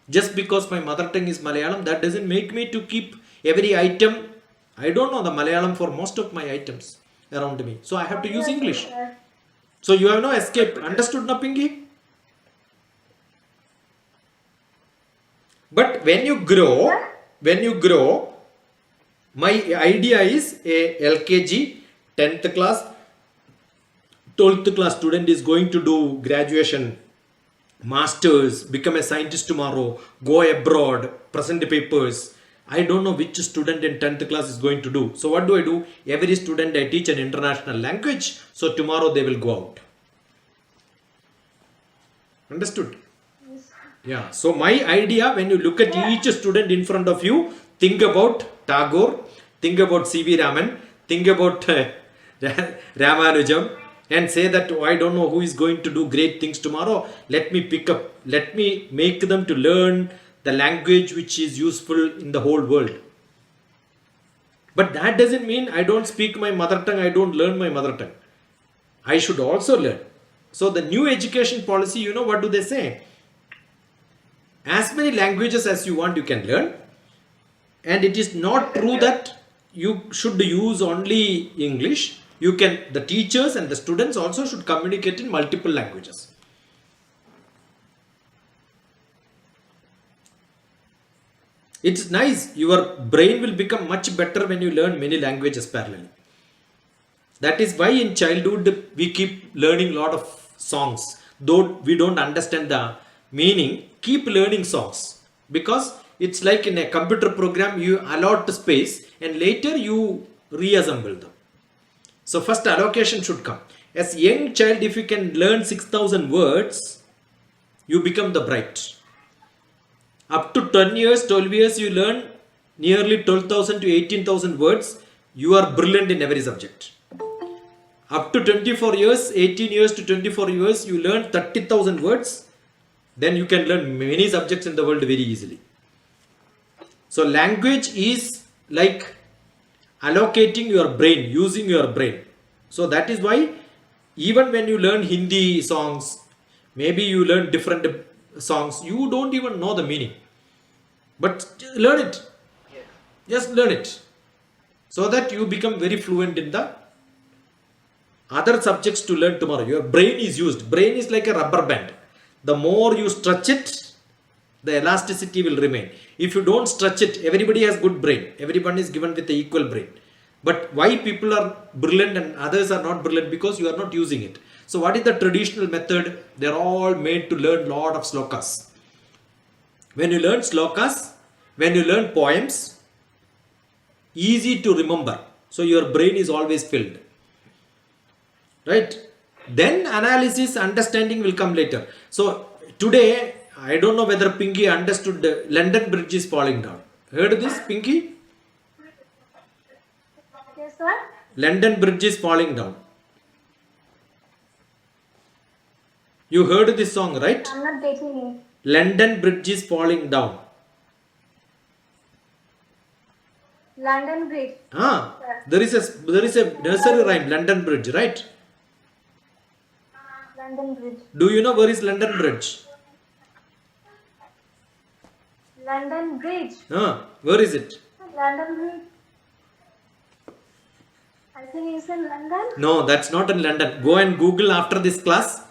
Just because my mother tongue is Malayalam, that doesn't make me to keep every item. I don't know the Malayalam for most of my items around me. So I have to use English. So you have no escape. Understood, na Pinky? But when you grow, my idea is a LKG, 10th class, 12th class student is going to do graduation, masters, become a scientist tomorrow, go abroad, present papers. I don't know which student in 10th class is going to do. So what do? Every student I teach an international language. So tomorrow they will go out. Understood? Yeah. So my idea, when you look at each student in front of you, think about Tagore, think about C.V. Raman, think about Ramanujam, and say that, oh, I don't know who is going to do great things tomorrow. Let me make them to learn the language which is useful in the whole world. But that doesn't mean I don't speak my mother tongue, I don't learn my mother tongue. I should also learn. So the new education policy, you know what do they say? As many languages as you want, you can learn. And it is not true that you should use only English. The teachers and the students also should communicate in multiple languages. It's nice. Your brain will become much better when you learn many languages parallelly. That is why in childhood we keep learning a lot of songs. Though we don't understand the meaning, keep learning songs. Because it's like in a computer program, you allot space and later you reassemble them. So first allocation should come. As a young child, if you can learn 6,000 words, you become the bright. Up to 10 years, 12 years, you learn nearly 12,000 to 18,000 words. You are brilliant in every subject. Up to 24 years, 18 years to 24 years, you learn 30,000 words. Then you can learn many subjects in the world very easily. So language is like allocating your brain, using your brain. So that is why even when you learn Hindi songs, maybe you learn different songs, you don't even know the meaning. But learn it. Just learn it. So that you become very fluent in the other subjects to learn tomorrow. Your brain is used. Brain is like a rubber band. The more you stretch it, the elasticity will remain. If you don't stretch it, everybody has good brain. Everyone is given with the equal brain. But why people are brilliant and others are not brilliant? Because you are not using it. So what is the traditional method? They are all made to learn lot of slokas. When you learn slokas, when you learn poems, easy to remember. So your brain is always filled. Right? Then analysis, understanding will come later. So today, I don't know whether Pinky understood the London Bridge is falling down. Heard this, Pinky? Yes, sir. London Bridge is falling down. You heard this song, right? I'm not getting it. London Bridge is falling down. London Bridge. There is a nursery rhyme, London Bridge, right? London Bridge. Do you know where is London Bridge? London Bridge. Where is it? London Bridge. I think it's in London. No, that's not in London. Go and Google after this class,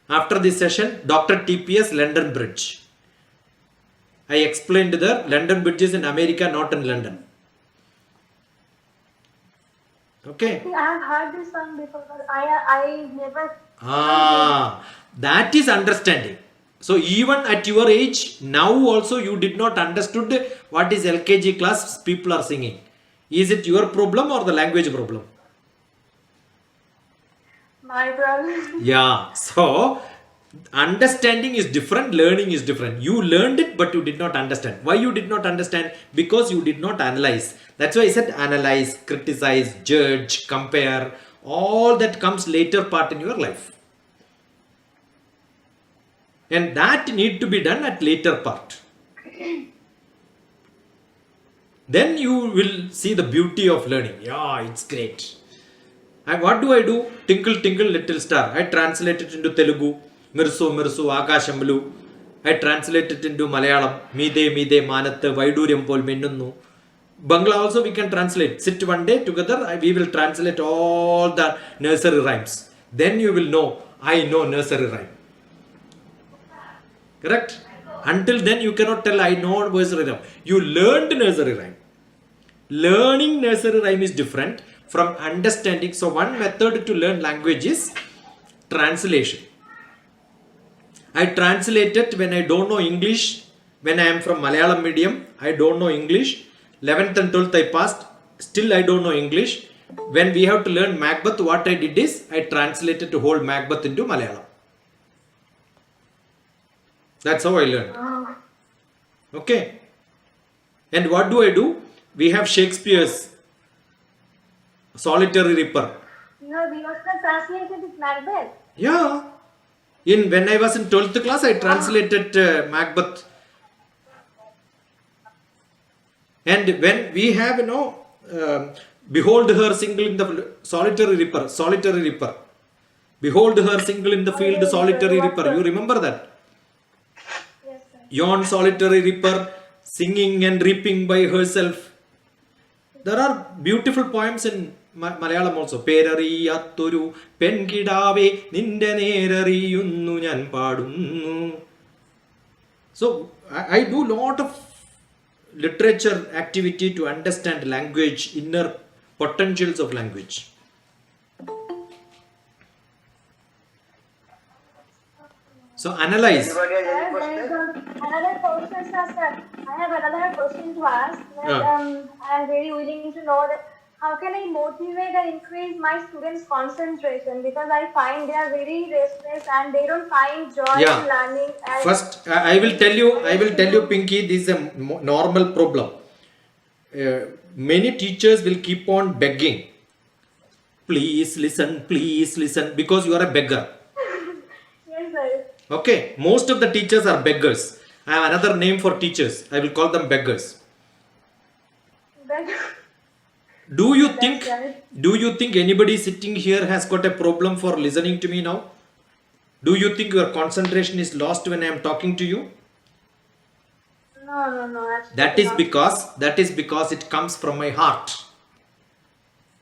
after this session, Dr. TPS London Bridge. I explained there, London Bridge is in America, not in London. Okay. I have heard this song before, but I never. That is understanding. So even at your age, now also you did not understood what is LKG class people are singing. Is it your problem or the language problem? My problem. Yeah. So understanding is different, learning is different. You learned it, but you did not understand. Why you did not understand? Because you did not analyze. That's why I said analyze, criticize, judge, compare. All that comes later part in your life. And that need to be done at later part. Then you will see the beauty of learning. Yeah, it's great. And what do? Tinkle, tinkle, little star. I translate it into Telugu. Mirsu, mirsu, akashamlu. I translate it into Malayalam. Mide, mide, manath, vaiduryam pol mennunnu. Bangla also we can translate. Sit one day together, we will translate all the nursery rhymes. Then you will know, I know nursery rhyme. Correct? Until then you cannot tell I know nursery rhyme. You learned nursery rhyme. Learning nursery rhyme is different from understanding. So one method to learn language is translation. I translate it when I don't know English. When I am from Malayalam medium, I don't know English. 11th and 12th I passed. Still I don't know English. When we have to learn Macbeth, what I did is I translated the whole Macbeth into Malayalam. That's how I learned. Okay. And what do? We have Shakespeare's Solitary Reaper. No, we also translated it Macbeth. Yeah. When I was in 12th class, I translated Macbeth. And when we have, behold her single in the solitary reaper. Behold her single in the field, solitary reaper. You remember that? Yes, sir. Yon solitary reaper, singing and reaping by herself. There are beautiful poems in Malayalam also. Perariyatturu penkidave ninde nerariyunnu njan paadunnu. So I do lot of literature activity to understand language, inner potentials of language. So analyze. Anybody has any There is question? another question, sir. I have another question to ask. I am very willing to know that how can I motivate and increase my students' concentration, because I find they are very restless and they don't find joy in learning. And First, I will tell you, Pinky, this is a normal problem. Many teachers will keep on begging. Please listen, because you are a beggar. yes, sir. Okay, most of the teachers are beggars. I have another name for teachers. I will call them beggars. But Do you think right. anybody sitting here has got a problem for listening to me now? Do you think your concentration is lost when I am talking to you? No. That is because it comes from my heart.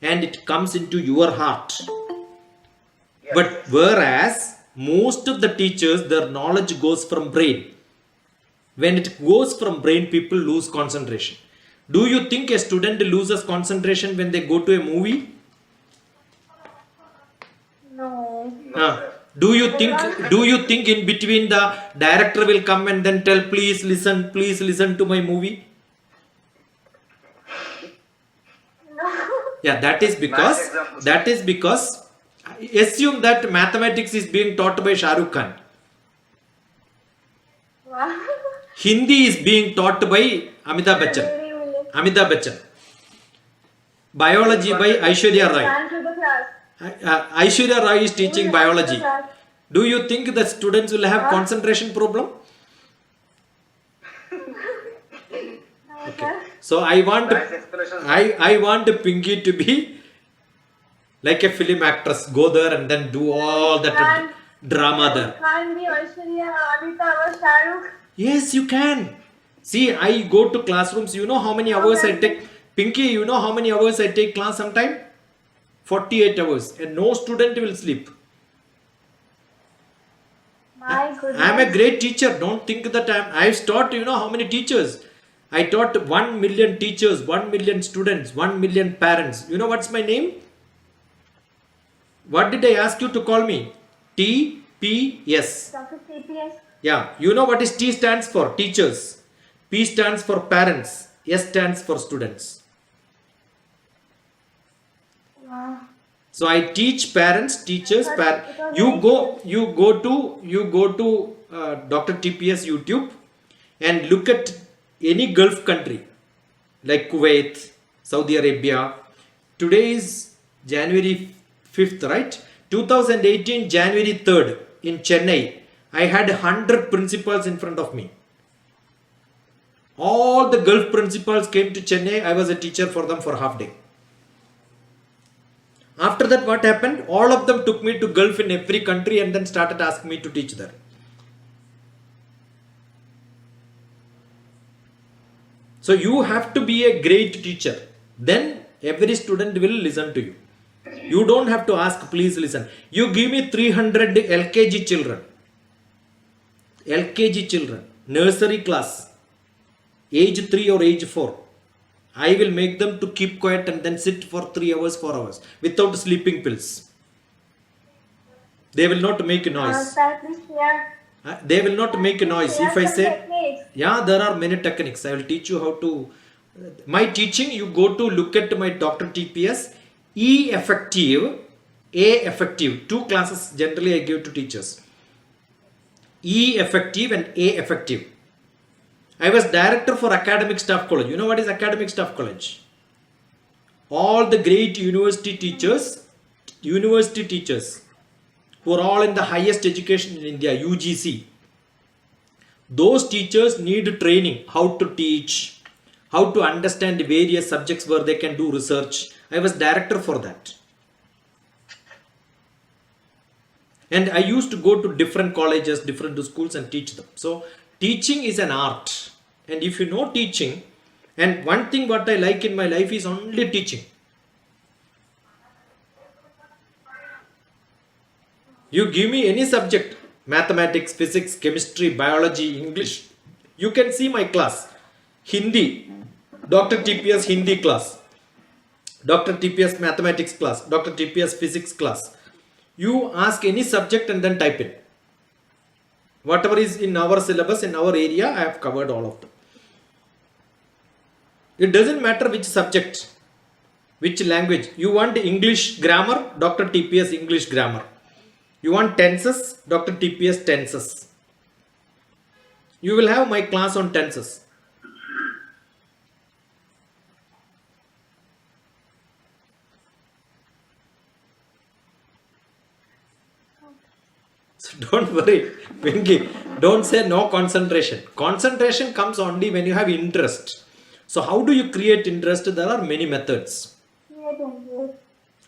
And it comes into your heart. But whereas most of the teachers, their knowledge goes from brain. When it goes from brain, people lose concentration. Do you think a student loses concentration when they go to a movie? No. Do you think in between the director will come and then tell, please listen to my movie? Yeah, that is because assume that mathematics is being taught by Shah Rukh Khan. Wow. Hindi is being taught by Amitabh Bachchan. Very well. Amitabh Bachchan. Biology by Aishwarya Rai. Ran to the class. Aishwarya Rai is teaching biology. Class. Do you think the students will have concentration problem? Okay. So I want Nice explanation. I want Pinky to be like a film actress. Go there and then do all that drama there. Can't be Aishwarya, Amitabh, or Shah Rukh. Yes, you can. See, I go to classrooms. You know how many hours I take? Pinky, you know how many hours I take class sometime? 48 hours. And no student will sleep. My goodness. I am a great teacher. Don't think that I've taught, you know how many teachers? I taught 1 million teachers, 1 million students, 1 million parents. You know what's my name? What did I ask you to call me? TPS. Dr. TPS. Yeah, you know what is T stands for? Teachers. P stands for parents. S stands for students. Wow. So I teach parents, teachers, you go to Dr. TPS YouTube and look at any Gulf country like Kuwait, Saudi Arabia. Today is January 5th, right? 2018 January 3rd in Chennai. I had 100 principals in front of me. All the Gulf principals came to Chennai. I was a teacher for them for half day. After that, what happened? All of them took me to Gulf in every country and then started asking me to teach there. So you have to be a great teacher. Then every student will listen to you. You don't have to ask, please listen. You give me 300 LKG children, nursery class, age 3 or age 4. I will make them to keep quiet and then sit for 3 hours, 4 hours without sleeping pills. They will not make a noise. They will not make a noise. If I say, yeah, there are many techniques. I will teach you how to. My teaching, you go to look at my Dr. TPS. E effective, A effective. 2 classes generally I give to teachers. E effective and A effective. I was director for Academic Staff College. You know what is Academic Staff College? All the great university teachers who are all in the highest education in India, UGC. Those teachers need training, how to teach, how to understand various subjects where they can do research. I was director for that. And I used to go to different colleges, different schools and teach them. So teaching is an art. And if you know teaching, and one thing what I like in my life is only teaching. You give me any subject, mathematics, physics, chemistry, biology, English. You can see my class. Hindi, Dr. TPS Hindi class. Dr. TPS mathematics class, Dr. TPS physics class. You ask any subject and then type in. Whatever is in our syllabus, in our area, I have covered all of them. It doesn't matter which subject, which language. You want English grammar, Dr. TPS English grammar. You want tenses, Dr. TPS tenses. You will have my class on tenses. So don't worry, Pinky. Don't say no concentration. Concentration comes only when you have interest. So how do you create interest? There are many methods.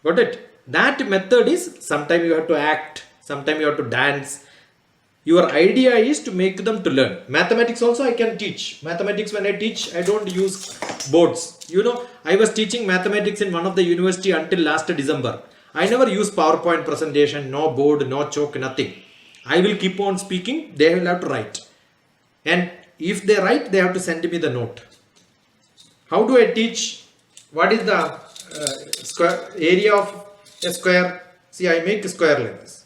Got it? That method is sometimes you have to act, sometimes you have to dance. Your idea is to make them to learn. Mathematics also I can teach. Mathematics when I teach, I don't use boards. You know, I was teaching mathematics in one of the university until last December. I never use PowerPoint presentation, no board, no chalk, nothing. I will keep on speaking, they will have to write. And if they write, they have to send me the note. How do I teach? What is the square area of a square? See, I make a square like this.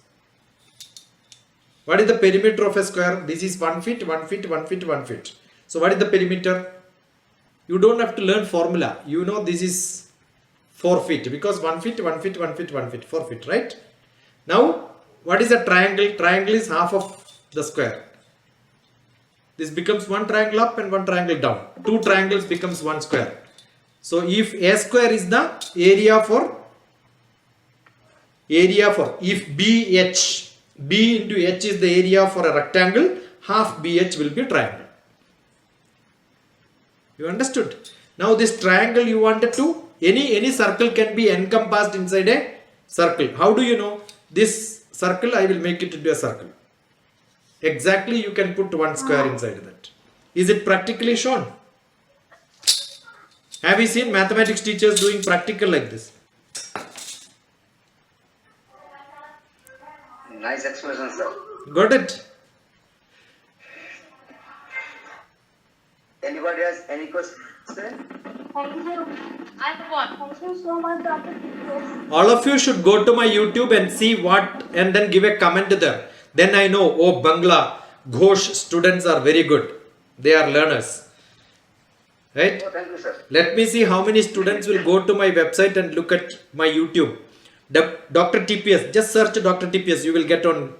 What is the perimeter of a square? This is 1 feet, 1 feet, 1 feet, 1 feet. So what is the perimeter? You don't have to learn formula. You know this is 4 feet, because 1 feet, 1 feet, 1 feet, 1 feet, 4 feet, right? Now, what is a triangle? Triangle is half of the square. This becomes one triangle up and one triangle down. Two triangles becomes one square. So if A square is the area for if BH, B into H is the area for a rectangle, half BH will be triangle. You understood? Now this triangle you wanted to, any circle can be encompassed inside a circle. How do you know? This circle I will make it into a circle. Exactly, you can put one square inside that. Is it practically shown? Have you seen mathematics teachers doing practical like this? Nice explanation, sir. Got it? Anybody has any question? Thank you. I have one. Thank you so much, Dr. TPS. All of you should go to my YouTube and see what, and then give a comment there. Then I know, oh, Bangla, Ghosh students are very good. They are learners. Right? Oh, thank you, sir. Let me see how many students will go to my website and look at my YouTube. Dr. TPS, just search Dr. TPS, you will get on.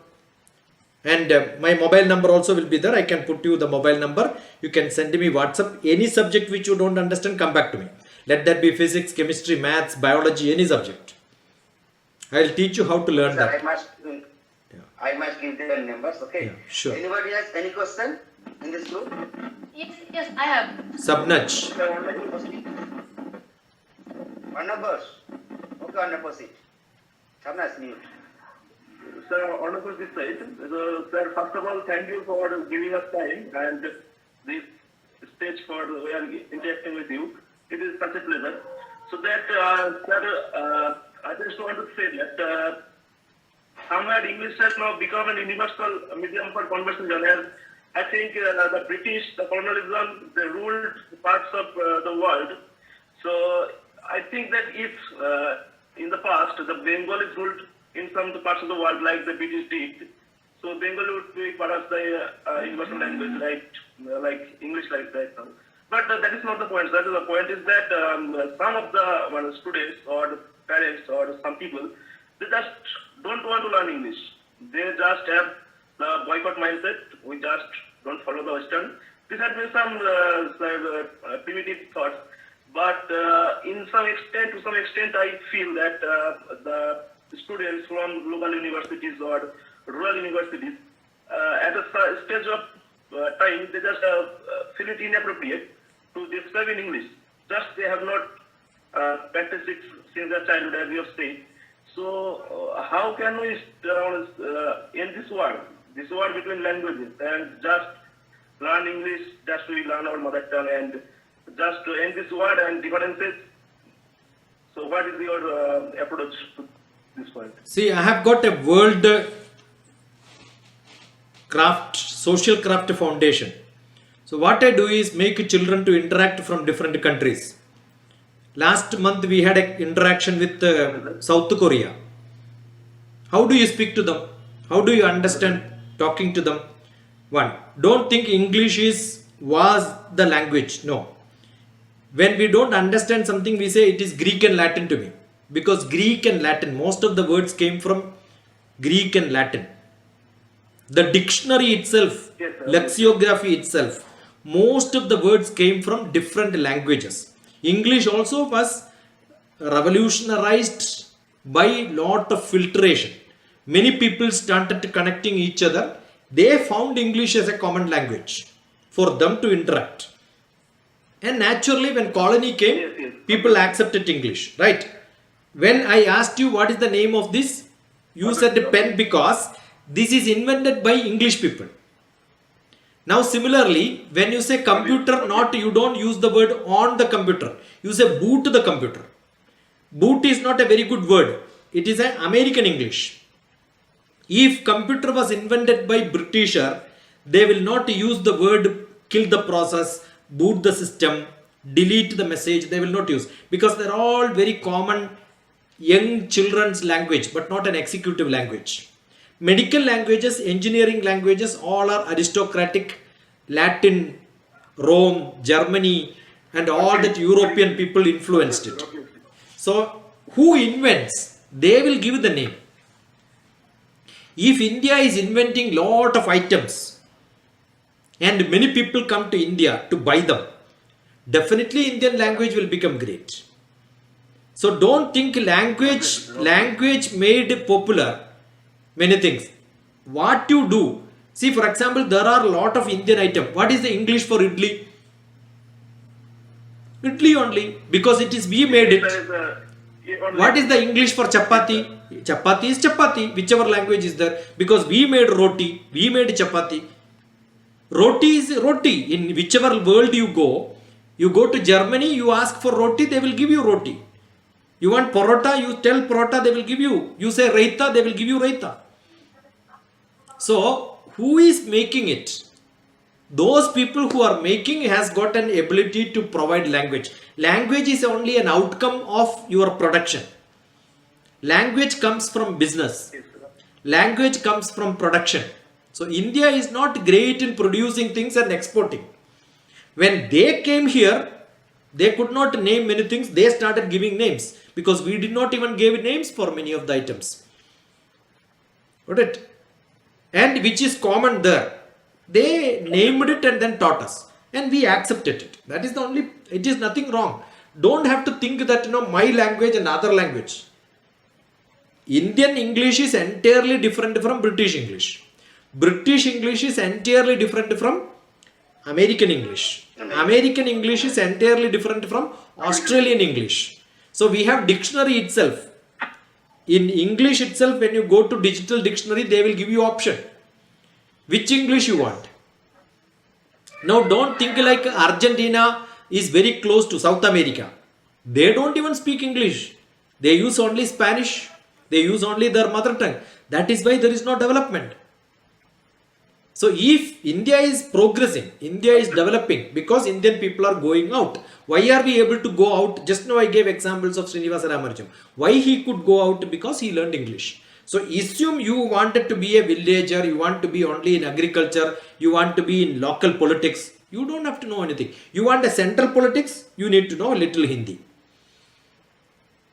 And my mobile number also will be there. I can put you the mobile number. You can send me WhatsApp. Any subject which you don't understand, come back to me. Let that be physics, chemistry, maths, biology, any subject. I will teach you how to learn Sir, that. I must give their numbers, okay? Yeah, sure. Anybody has any question in this group? Yes, I have. Subnaj. Sir, one proceed. One number. Okay, one proceed. Samnas mute. Sir, honorable this side. So, sir, first of all, thank you for giving us time and this stage for we are interacting with you. It is such a pleasure. So that, sir, I just want to say that somewhere English has now become an universal medium for conversation. And I think the British, the colonialism, they ruled parts of the world. So I think that if in the past the Bengalis ruled in some parts of the world like the British did, so Bengali would be part of the universal language, like English like that. But that is not the point. That is the point is that some of the students or the parents or some people, they just don't want to learn English. They just have the boycott mindset. We just don't follow the Western. This has been some primitive thoughts. But to some extent, I feel that the students from local universities or rural universities, at a stage of time, they just feel it inappropriate to describe in English. Just they have not practiced it since their childhood, as we have said. So how can we end this war between languages, and just learn English, just to learn our mother tongue, and just to end this war and differences? So what is your approach to this point? See, I have got a world craft, social craft foundation. So what I do is make children to interact from different countries. Last month we had an interaction with South Korea. How do you speak to them? How do you understand talking to them? One, don't think English was the language. No. When we don't understand something, we say it is Greek and Latin to me. Because Greek and Latin, most of the words came from Greek and Latin. The dictionary itself, lexicography itself, most of the words came from different languages. English also was revolutionized by lot of filtration. Many people started connecting each other. They found English as a common language for them to interact. And naturally, when colony came, people accepted English, right? When I asked you what is the name of this, you said pen, because this is invented by English people. Now similarly, when you say computer, you don't use the word on the computer. You say boot the computer. Boot is not a very good word. It is an American English. If computer was invented by Britisher, they will not use the word kill the process, boot the system, delete the message. They will not use, because they're all very common young children's language, but not an executive language. Medical languages, engineering languages, all are aristocratic. Latin, Rome, Germany, and all that European people influenced it. So who invents? They will give the name. If India is inventing lot of items and many people come to India to buy them, definitely Indian language will become great. So don't think language made popular many things. What you do, see, for example, there are a lot of Indian items. What is the English for idli? Idli only, because it is we made it. What is the English for chapati? Chapati is chapati, whichever language is there, because we made roti, we made chapati. Roti is roti. In whichever world you go to Germany, you ask for roti, they will give you roti. You want parota, you tell parota, they will give you. You say raita, they will give you raita. So, who is making it? Those people who are making has got an ability to provide language. Language is only an outcome of your production. Language comes from business. Language comes from production. So India is not great in producing things and exporting. When they came here, they could not name many things. They started giving names because we did not even give names for many of the items. Got it? And which is common there. They named it and then taught us. And we accepted it. That is the only, it is nothing wrong. Don't have to think that, my language and other language. Indian English is entirely different from British English. British English is entirely different from American English. American English is entirely different from Australian English. So we have dictionary itself. In English itself, when you go to digital dictionary, they will give you option. Which English you want. Now don't think like Argentina is very close to South America. They don't even speak English. They use only Spanish. They use only their mother tongue. That is why there is no development. So if India is progressing, India is developing because Indian people are going out. Why are we able to go out? Just now I gave examples of Srinivasa Ramarajam. Why he could go out? Because he learned English. So assume you wanted to be a villager, you want to be only in agriculture, you want to be in local politics. You don't have to know anything. You want a central politics, you need to know a little Hindi.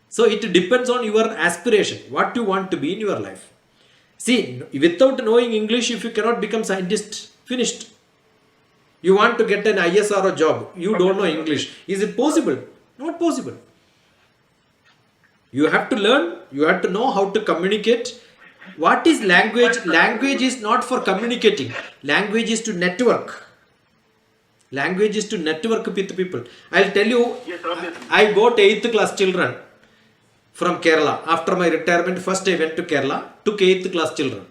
So it depends on your aspiration, what you want to be in your life. See, without knowing English, if you cannot become scientist, finished. You want to get an ISRO job, you don't know English. Is it possible? Not possible. You have to learn, you have to know how to communicate. What is language? Language is not for communicating. Language is to network. Language is to network with people. I'll tell you, I got 8th class children from Kerala. After my retirement, first I went to Kerala, took 8th class children.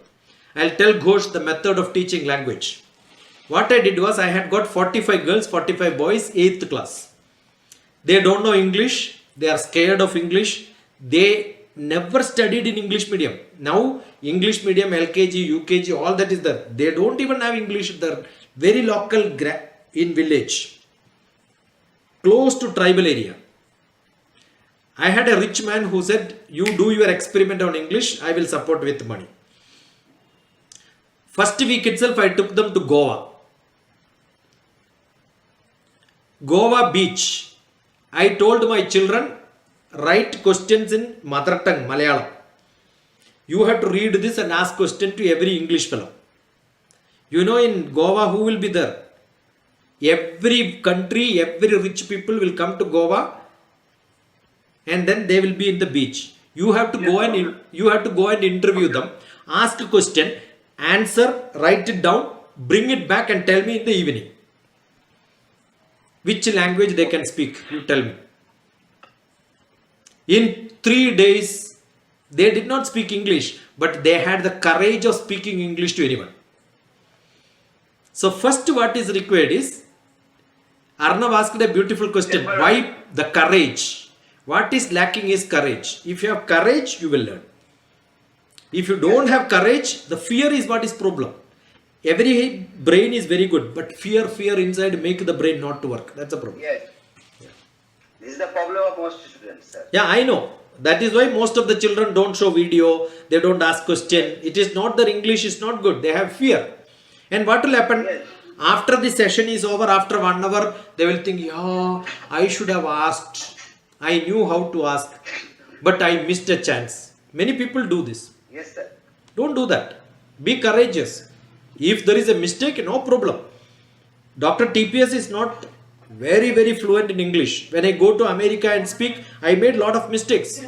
I'll tell Ghosh the method of teaching language. What I did was I had got 45 girls, 45 boys, 8th class. They don't know English. They are scared of English. They never studied in English medium. Now English medium, LKG, UKG, all that is there. They don't even have English. They're very local in village, close to tribal area. I had a rich man who said, you do your experiment on English, I will support with money. First week itself, I took them to Goa. Goa beach. I told my children, write questions in mother tongue, Malayalam. You have to read this and ask question to every English fellow. You know, in Goa, who will be there? Every country, every rich people will come to Goa, and then they will be in the beach. You have to go and interview them, ask a question, answer, write it down, bring it back and tell me in the evening. Which language they can speak, you tell me. In 3 days, they did not speak English, but they had the courage of speaking English to anyone. So first what is required is, Arnav asked a beautiful question. Why the courage? What is lacking is courage. If you have courage, you will learn. If you don't have courage, the fear is what is problem. Every brain is very good, but fear inside make the brain not to work. That's a problem. Yes. This is the problem of most students, sir. Yeah, I know. That is why most of the children don't show video. They don't ask question. It is not that English is not good. They have fear. And what will happen? Yes. After the session is over, after 1 hour, they will think, yeah, I should have asked. I knew how to ask, but I missed a chance. Many people do this. Yes, sir. Don't do that. Be courageous. If there is a mistake, no problem. Dr. TPS is not very fluent in English. When I go to America and speak, I made a lot of mistakes.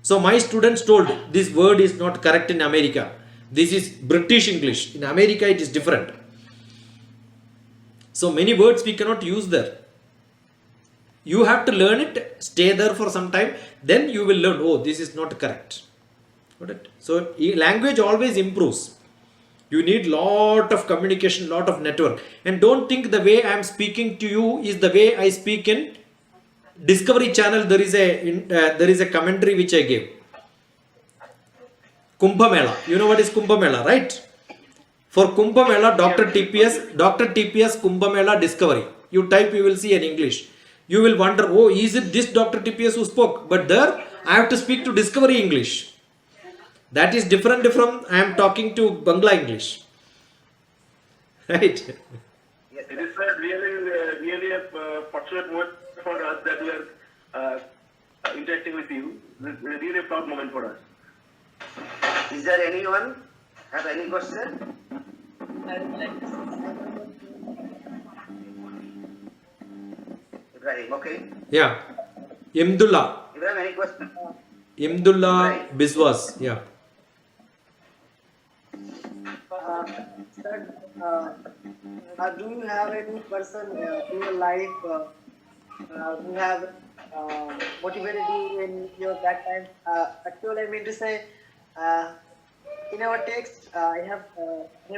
So my students told, this word is not correct in America. This is British English. In America, it is different. So many words we cannot use there. You have to learn it, stay there for some time, then you will learn, oh, this is not correct. Got it? So language always improves. You need lot of communication, lot of network. And don't think the way I am speaking to you is the way I speak in Discovery Channel. There is a commentary which I gave. Kumbh Mela. You know what is Kumbh Mela, right? For Kumbh Mela, Dr. TPS Kumbh Mela Discovery. You type, you will see in English. You will wonder, oh, is it this Dr. TPS who spoke? But there, I have to speak to Discovery English. That is different from I am talking to Bangla English. Right? It is really a fortunate moment for us that we are interacting with you. It's really a proud moment for us. Is there anyone have any question? Ibrahim, okay. Yeah. Imdullah. Ibrahim, any question? Imdullah Biswas. Yeah. Sir, do you have any person in your life who have motivated you in your that time? Actually, I mean to say, in our text, I have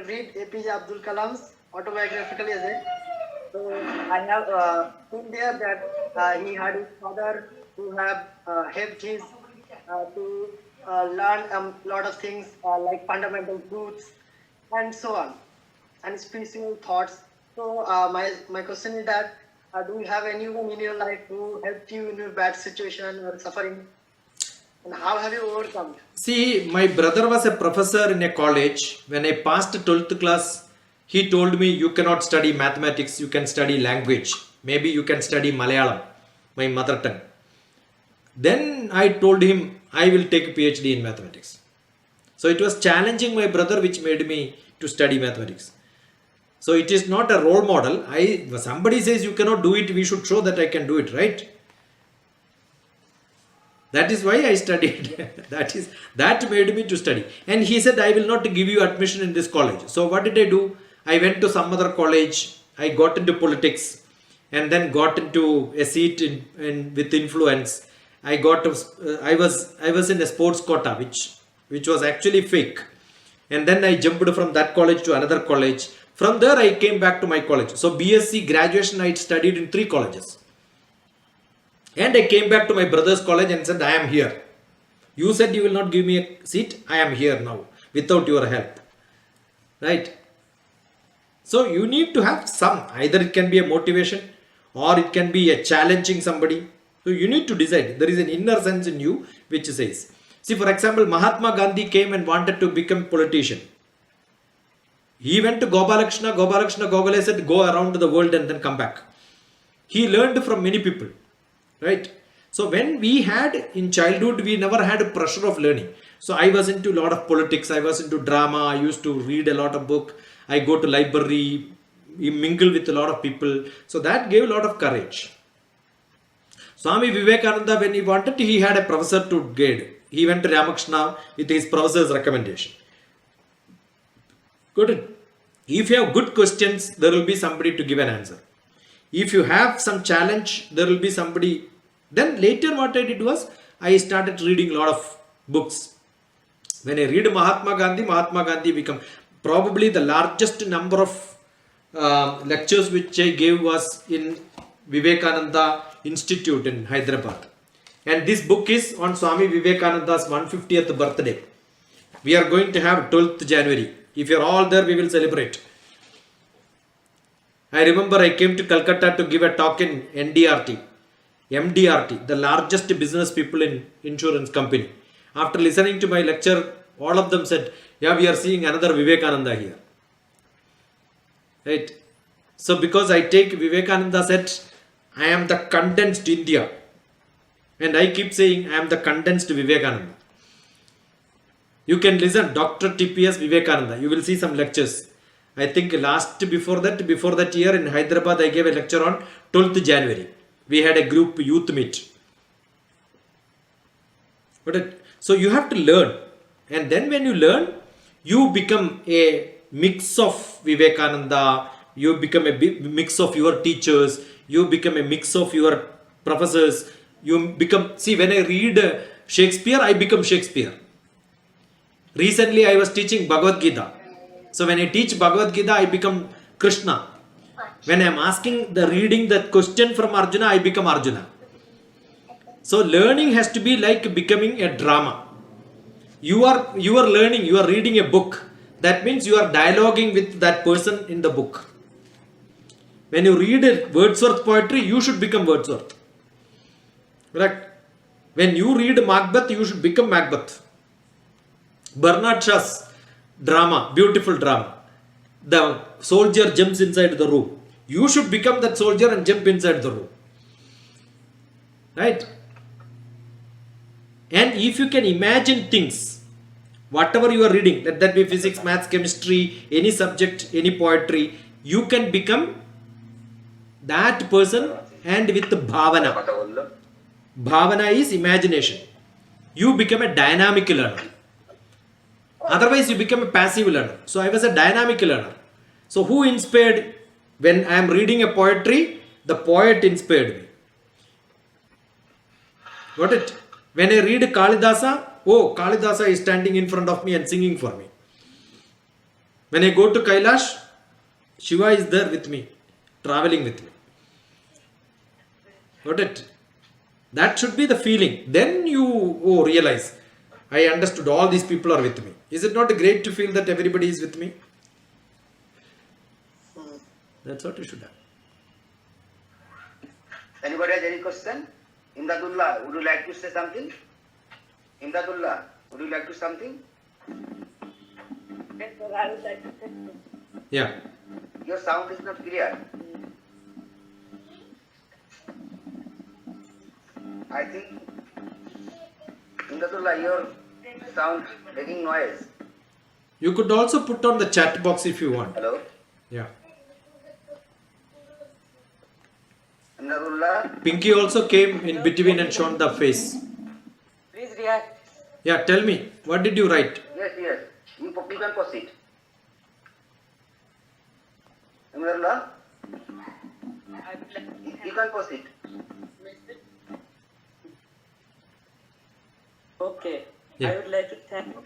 read APJ Abdul Kalam's autobiographically as it. So I have seen there that he had his father who have helped his to learn a lot of things like fundamental truths and so on, and spiritual thoughts. So my question is that do you have anyone in your life who helped you in your bad situation or suffering, and how have you overcome? See, my brother was a professor in a college. When I passed 12th class, he told me, you cannot study mathematics, you can study language. Maybe you can study Malayalam, my mother tongue. Then I told him, I will take a PhD in mathematics. So it was challenging my brother which made me to study mathematics. So it is not a role model. Somebody says you cannot do it, we should show that I can do it, right? That is why I studied. That made me to study. And he said, I will not give you admission in this college. So what did I do? I went to some other college. I got into politics and then got into a seat with influence. I was in a sports quota which was actually fake. And then I jumped from that college to another college. From there I came back to my college. So BSc graduation I studied in 3 colleges. And I came back to my brother's college and said, I am here. You said you will not give me a seat. I am here now without your help. Right? So you need to have some. Either it can be a motivation or it can be a challenging somebody. So you need to decide. There is an inner sense in you which says. See, for example, Mahatma Gandhi came and wanted to become politician. He went to Gopalakshmi. Gopalakshmi Gogole said, go around the world and then come back. He learned from many people. Right? So when we had in childhood, we never had a pressure of learning. So I was into a lot of politics. I was into drama. I used to read a lot of book. I go to library, mingle with a lot of people. So that gave a lot of courage. Swami Vivekananda, when he wanted, he had a professor to guide. He went to Ramakrishna with his professor's recommendation. Good. If you have good questions, there will be somebody to give an answer. If you have some challenge, there will be somebody. Then later what I did was, I started reading a lot of books. When I read Mahatma Gandhi became probably the largest number of lectures which I gave was in Vivekananda Institute in Hyderabad. And this book is on Swami Vivekananda's 150th birthday. We are going to have 12th January. If you are all there, we will celebrate. I remember I came to Calcutta to give a talk in MDRT, the largest business people in insurance company. After listening to my lecture, all of them said, yeah, we are seeing another Vivekananda here. Right? So because I take Vivekananda said, I am the condensed India. And I keep saying I am the condensed Vivekananda. You can listen Dr. TPS Vivekananda. You will see some lectures. I think before that year in Hyderabad, I gave a lecture on 12th January. We had a group youth meet. So you have to learn. And then when you learn, you become a mix of Vivekananda. You become a mix of your teachers. You become a mix of your professors. You become, see, when I read Shakespeare, I become Shakespeare. Recently, I was teaching Bhagavad Gita. So when I teach Bhagavad Gita, I become Krishna. When I am reading the question from Arjuna, I become Arjuna. So learning has to be like becoming a drama. You are learning, you are reading a book. That means you are dialoguing with that person in the book. When you read Wordsworth poetry, you should become Wordsworth. Correct? When you read Macbeth, you should become Macbeth. Bernard Shaw's drama, beautiful drama. The soldier jumps inside the room. You should become that soldier and jump inside the room. Right? And if you can imagine things, whatever you are reading, let that be physics, maths, chemistry, any subject, any poetry, you can become that person and with bhavana. Bhavana is imagination. You become a dynamic learner. Otherwise, you become a passive learner. So I was a dynamic learner. So who inspired? When I am reading a poetry, the poet inspired me. Got it? When I read Kalidasa, Kalidasa is standing in front of me and singing for me. When I go to Kailash, Shiva is there with me, traveling with me. Got it? That should be the feeling. Then you realize, I understood all these people are with me. Is it not great to feel that everybody is with me? That's what you should have. Anybody has any question? Imdadullah, would you like to say something? Imdadullah, would you like to say something? Yes, sir, I would like to say something. Yeah. Your sound is not clear. I think, Imdadullah, your sound making noise. You could also put on the chat box if you want. Hello? Yeah. Imdadullah? Pinky also came in between and shown the face. Please react. Yeah, tell me, what did you write? Yes. You can proceed. Imdadullah? I would like to You can proceed. Okay. Yeah. I would like to thank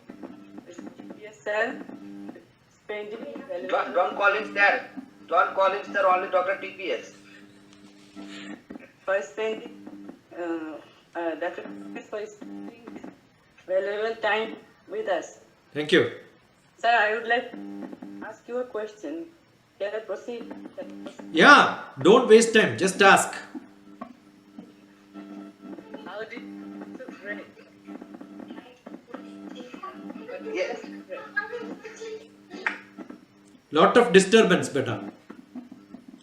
Mr. TPS sir spending Don't call him sir. Don't call him sir, only Dr. TPS. for spending Dr. TPS for spending this valuable time with us. Thank you. Sir, I would like to ask you a question. Can I proceed? Yeah, don't waste time, just ask. How did you break? Yes. Lot of disturbance, beta.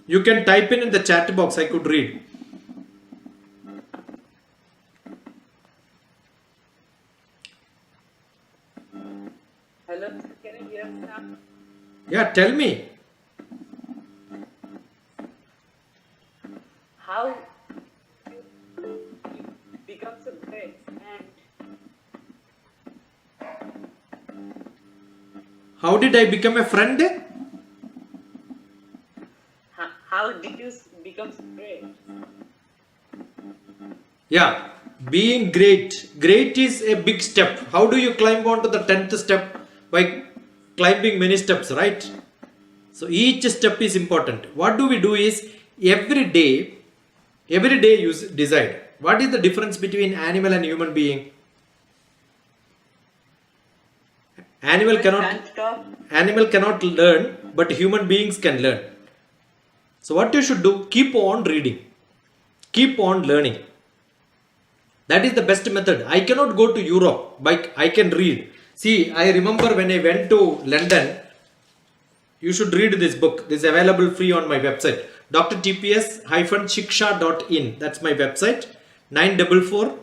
You can type in the chat box, I could read. Hello, can you hear me now? Yeah, tell me. How you become so great and How did I become a friend? how did you become so great? Yeah, being great. Great is a big step. How do you climb on to the 10th step? By climbing many steps, right? So each step is important. What do we do is every day you decide. What is the difference between animal and human being? Animal cannot learn, but human beings can learn. So what you should do, keep on reading, keep on learning. That is the best method. I cannot go to Europe, but I can read. See, I remember when I went to London, you should read this book. This is available free on my website, drtps-shiksha.in. That's my website. 944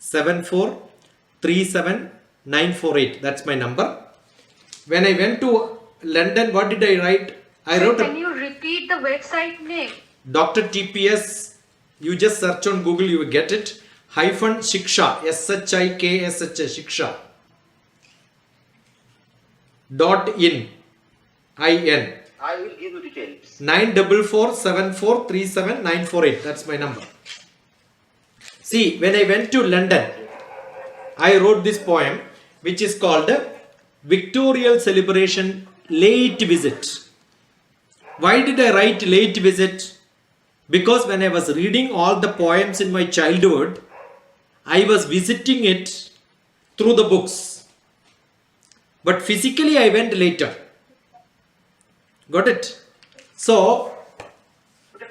7437948. That's my number. When I went to London, what did I write? I wrote Can you repeat the website name? Dr. TPS. You just search on Google, you will get it. Hyphen Shiksha, SHIKSHA, Shiksha. .in. IN. I will give you details. 94474379448. That's my number. See, when I went to London, I wrote this poem which is called Victorial Celebration Late Visit. Why did I write late visit? Because when I was reading all the poems in my childhood, I was visiting it through the books. But physically I went later. Got it? So,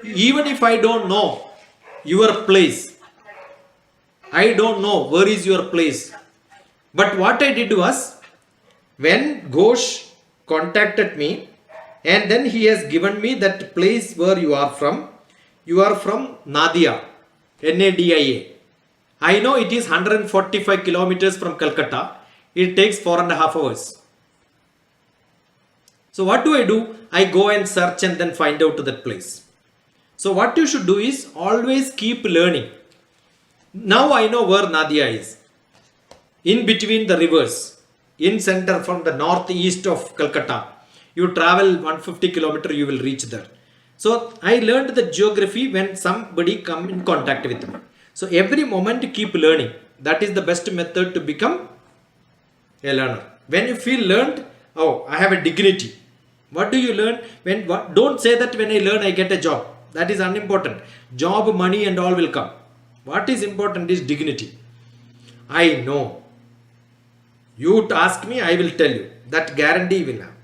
even if I don't know your place, I don't know where is your place. But what I did was, when Ghosh contacted me, and then he has given me that place where you are from. You are from Nadia, Nadia. I know it is 145 kilometers from Calcutta. It takes 4.5 hours. So what do? I go and search and then find out that place. So what you should do is always keep learning. Now I know where Nadia is. In between the rivers, in center from the northeast of Calcutta. You travel 150 kilometers, you will reach there. So I learned the geography when somebody come in contact with me. So every moment keep learning. That is the best method to become a learner. When you feel learned, oh, I have a dignity. What do you learn? Don't say that when I learn I get a job. That is unimportant. Job, money and all will come. What is important is dignity. I know. You ask me, I will tell you. That guarantee will have.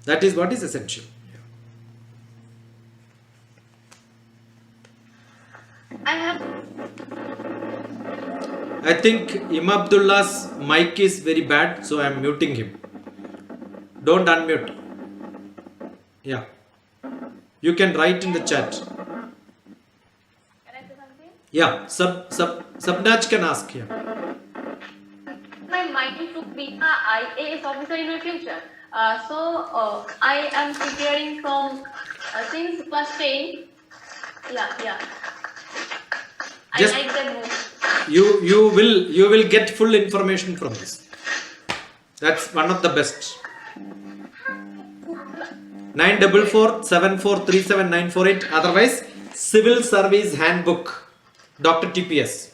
That is what is essential. I think Abdullah's mic is very bad, so I am muting him. Don't unmute. Yeah. You can write in the chat. Can I say something? Yeah. Sabnaj can ask. Yeah. My mind to be an IAS officer in my future. I am preparing from since class 10. Yeah. Just I like that book. you will get full information from this. That's one of the best. 94474379448. Otherwise, Civil Service Handbook, Dr. TPS.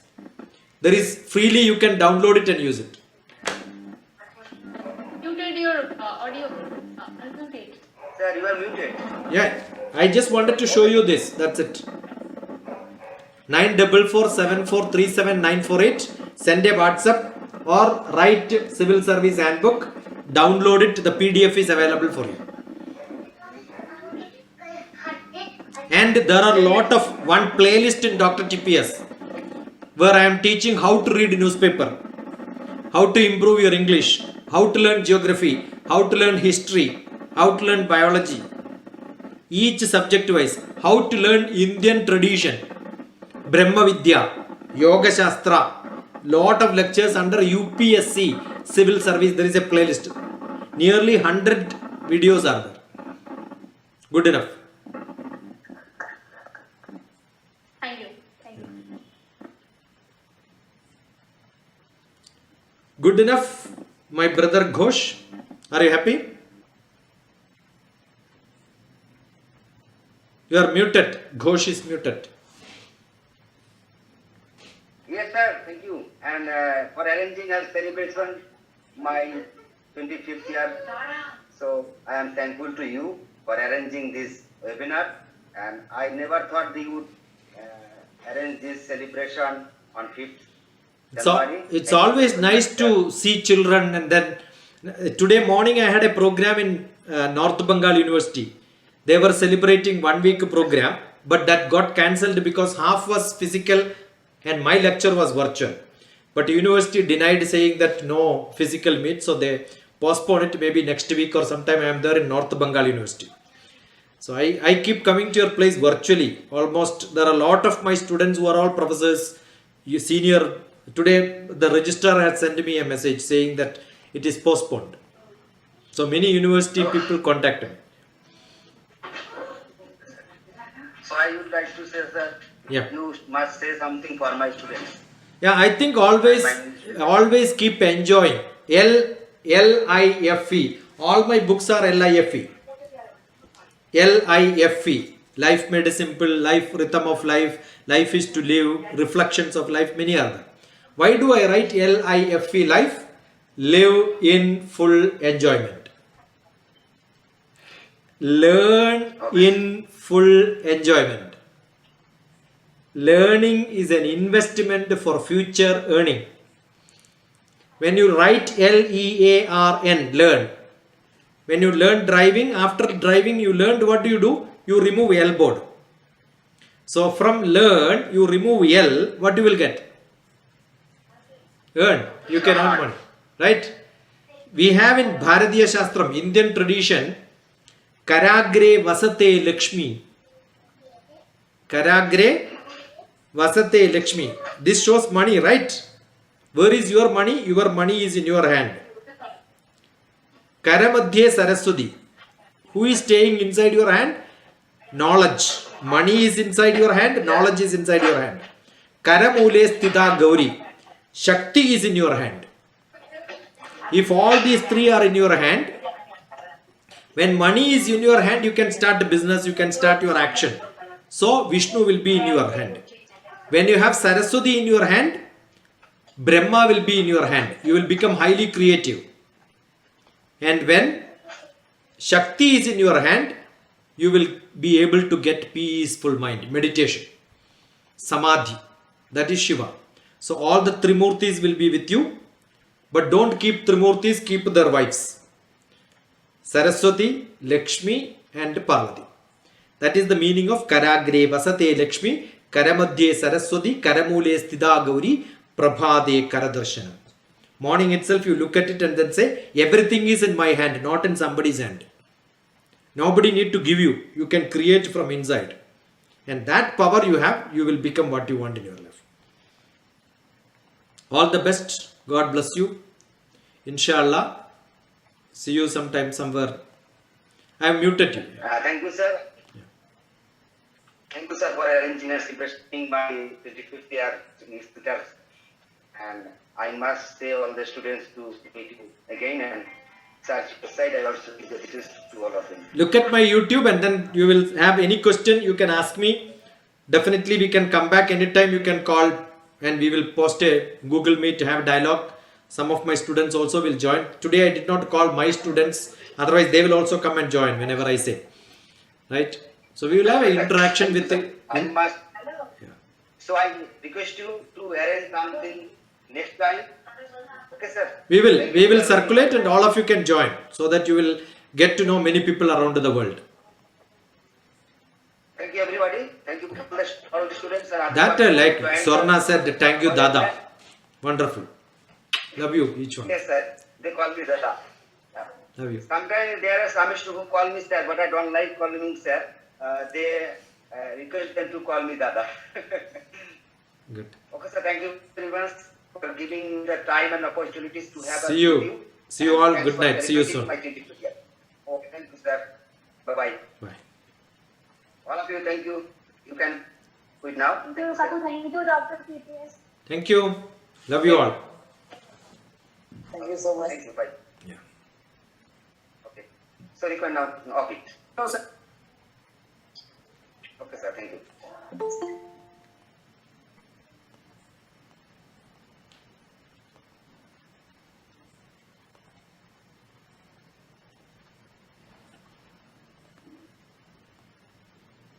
There is freely you can download it and use it. Muted your audio. Unmute it. Sir, you are muted. Yeah, I just wanted to show you this. That's it. 94474379448. Send a WhatsApp or write Civil Service Handbook. Download it. The PDF is available for you. And there are a lot of one playlist in Dr. TPS where I am teaching how to read newspaper, how to improve your English, how to learn geography, how to learn history, how to learn biology, each subject wise, how to learn Indian tradition, Brahma Vidya, Yoga Shastra, lot of lectures under UPSC Civil Service. There is a playlist. Nearly 100 videos are there. Good enough. Thank you. Good enough, my brother Ghosh. Are you happy? You are muted. Ghosh is muted. Yes, sir. Thank you. And for arranging a celebration, my 25th year. So I am thankful to you for arranging this webinar. And I never thought that you would arrange this celebration on 5th January. It's always nice to see children. And then today morning I had a program in North Bengal University. They were celebrating 1 week program, but that got cancelled because half was physical and my lecture was virtual. But university denied, saying that no physical meet, so they postponed it. Maybe next week or sometime I am there in North Bengal University. So I keep coming to your place virtually. Almost there are a lot of my students who are all professors, your senior, today the registrar has sent me a message saying that it is postponed. So many university people contact me. So I would like to say, sir, Yeah. you must say something for my students. Yeah, I think always keep enjoying. Life. All my books are life. Life. Life made simple. Life, rhythm of life. Life is to live. Reflections of life. Many are there. Why do I write life? Life. Live in full enjoyment. Learn in full enjoyment. Learning is an investment for future earning. When you write Learn, learn. When you learn driving, after driving you learned, what do? You remove L board. So from learn, you remove L, what you will get? Earn. You can earn money. Right? We have in Bharatiya Shastram, Indian tradition, Karagre Vasate Lakshmi. Karagre Vasate Lakshmi. This shows money, right? Where is your money? Your money is in your hand. Karamadhye Saraswati. Who is staying inside your hand? Knowledge. Money is inside your hand. Knowledge is inside your hand. Karamule Sthita Gauri. Shakti is in your hand. If all these three are in your hand, when money is in your hand, you can start the business, you can start your action. So Vishnu will be in your hand. When you have Saraswati in your hand, Brahma will be in your hand. You will become highly creative. And when Shakti is in your hand, you will be able to get peaceful mind, meditation, Samadhi. That is Shiva. So all the Trimurtis will be with you. But don't keep Trimurtis, keep their wives. Saraswati, Lakshmi and Parvati. That is the meaning of Karagre Vasate Lakshmi, Karamadhye Saraswati, Karamule Sthita Gauri, Prabhade Karadarshana. Morning itself you look at it and then say, everything is in my hand, not in somebody's hand. Nobody need to give you. You can create from inside. And that power you have, you will become what you want in your life. All the best. God bless you. Inshallah. See you sometime somewhere. I have muted you. Thank you, sir. Yeah. Thank you, sir, for arranging and representing my 25th year speakers. And I must say all the students to meet you again, and such aside I also give the details to all of them. Look at my YouTube and then you will have any question you can ask me. Definitely we can come back anytime. You can call and we will post a Google Meet to have dialogue. Some of my students also will join. Today I did not call my students. Otherwise they will also come and join whenever I say. Right? So we will have an interaction with the... I must. Yeah. So I request you to arrange something next time. Okay, sir. We will circulate and all of you can join so that you will get to know many people around the world. Thank you, everybody. Thank you all the students. That like Swarna said, thank you, Dada. Wonderful. Love you, each one. Yes, sir. They call me Dada. Yeah. Love you. Sometimes there are some students who call me sir, but I don't like calling me sir. They request them to call me Dada. Good. Okay, sir. Thank you very much for giving the time and opportunities to have See you. See you all. Good night. See you soon. Okay, thank you, sir. Bye-bye. Bye. All of you, thank you. You can quit now. Thank you, Kaku. Thank you, Dr. CPS. Thank you. Love you all. Thank you so much. Thank you. Bye. Yeah. Okay. So you can now off it. No, sir. Okay, sir. Thank you.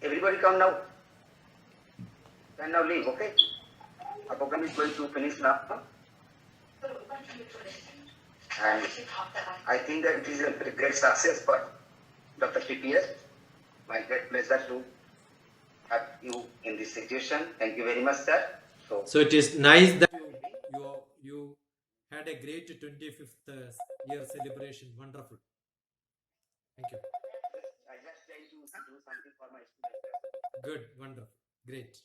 Everybody come now. Can now leave, okay? Our program is going to finish now. And I think that it is a very great success for Dr. CPS. My great pleasure to have you in this situation. Thank you very much, sir. So it is nice that you had a great 25th year celebration. Wonderful. Thank you. I just try to do something for my students. Good. Wonderful. Great.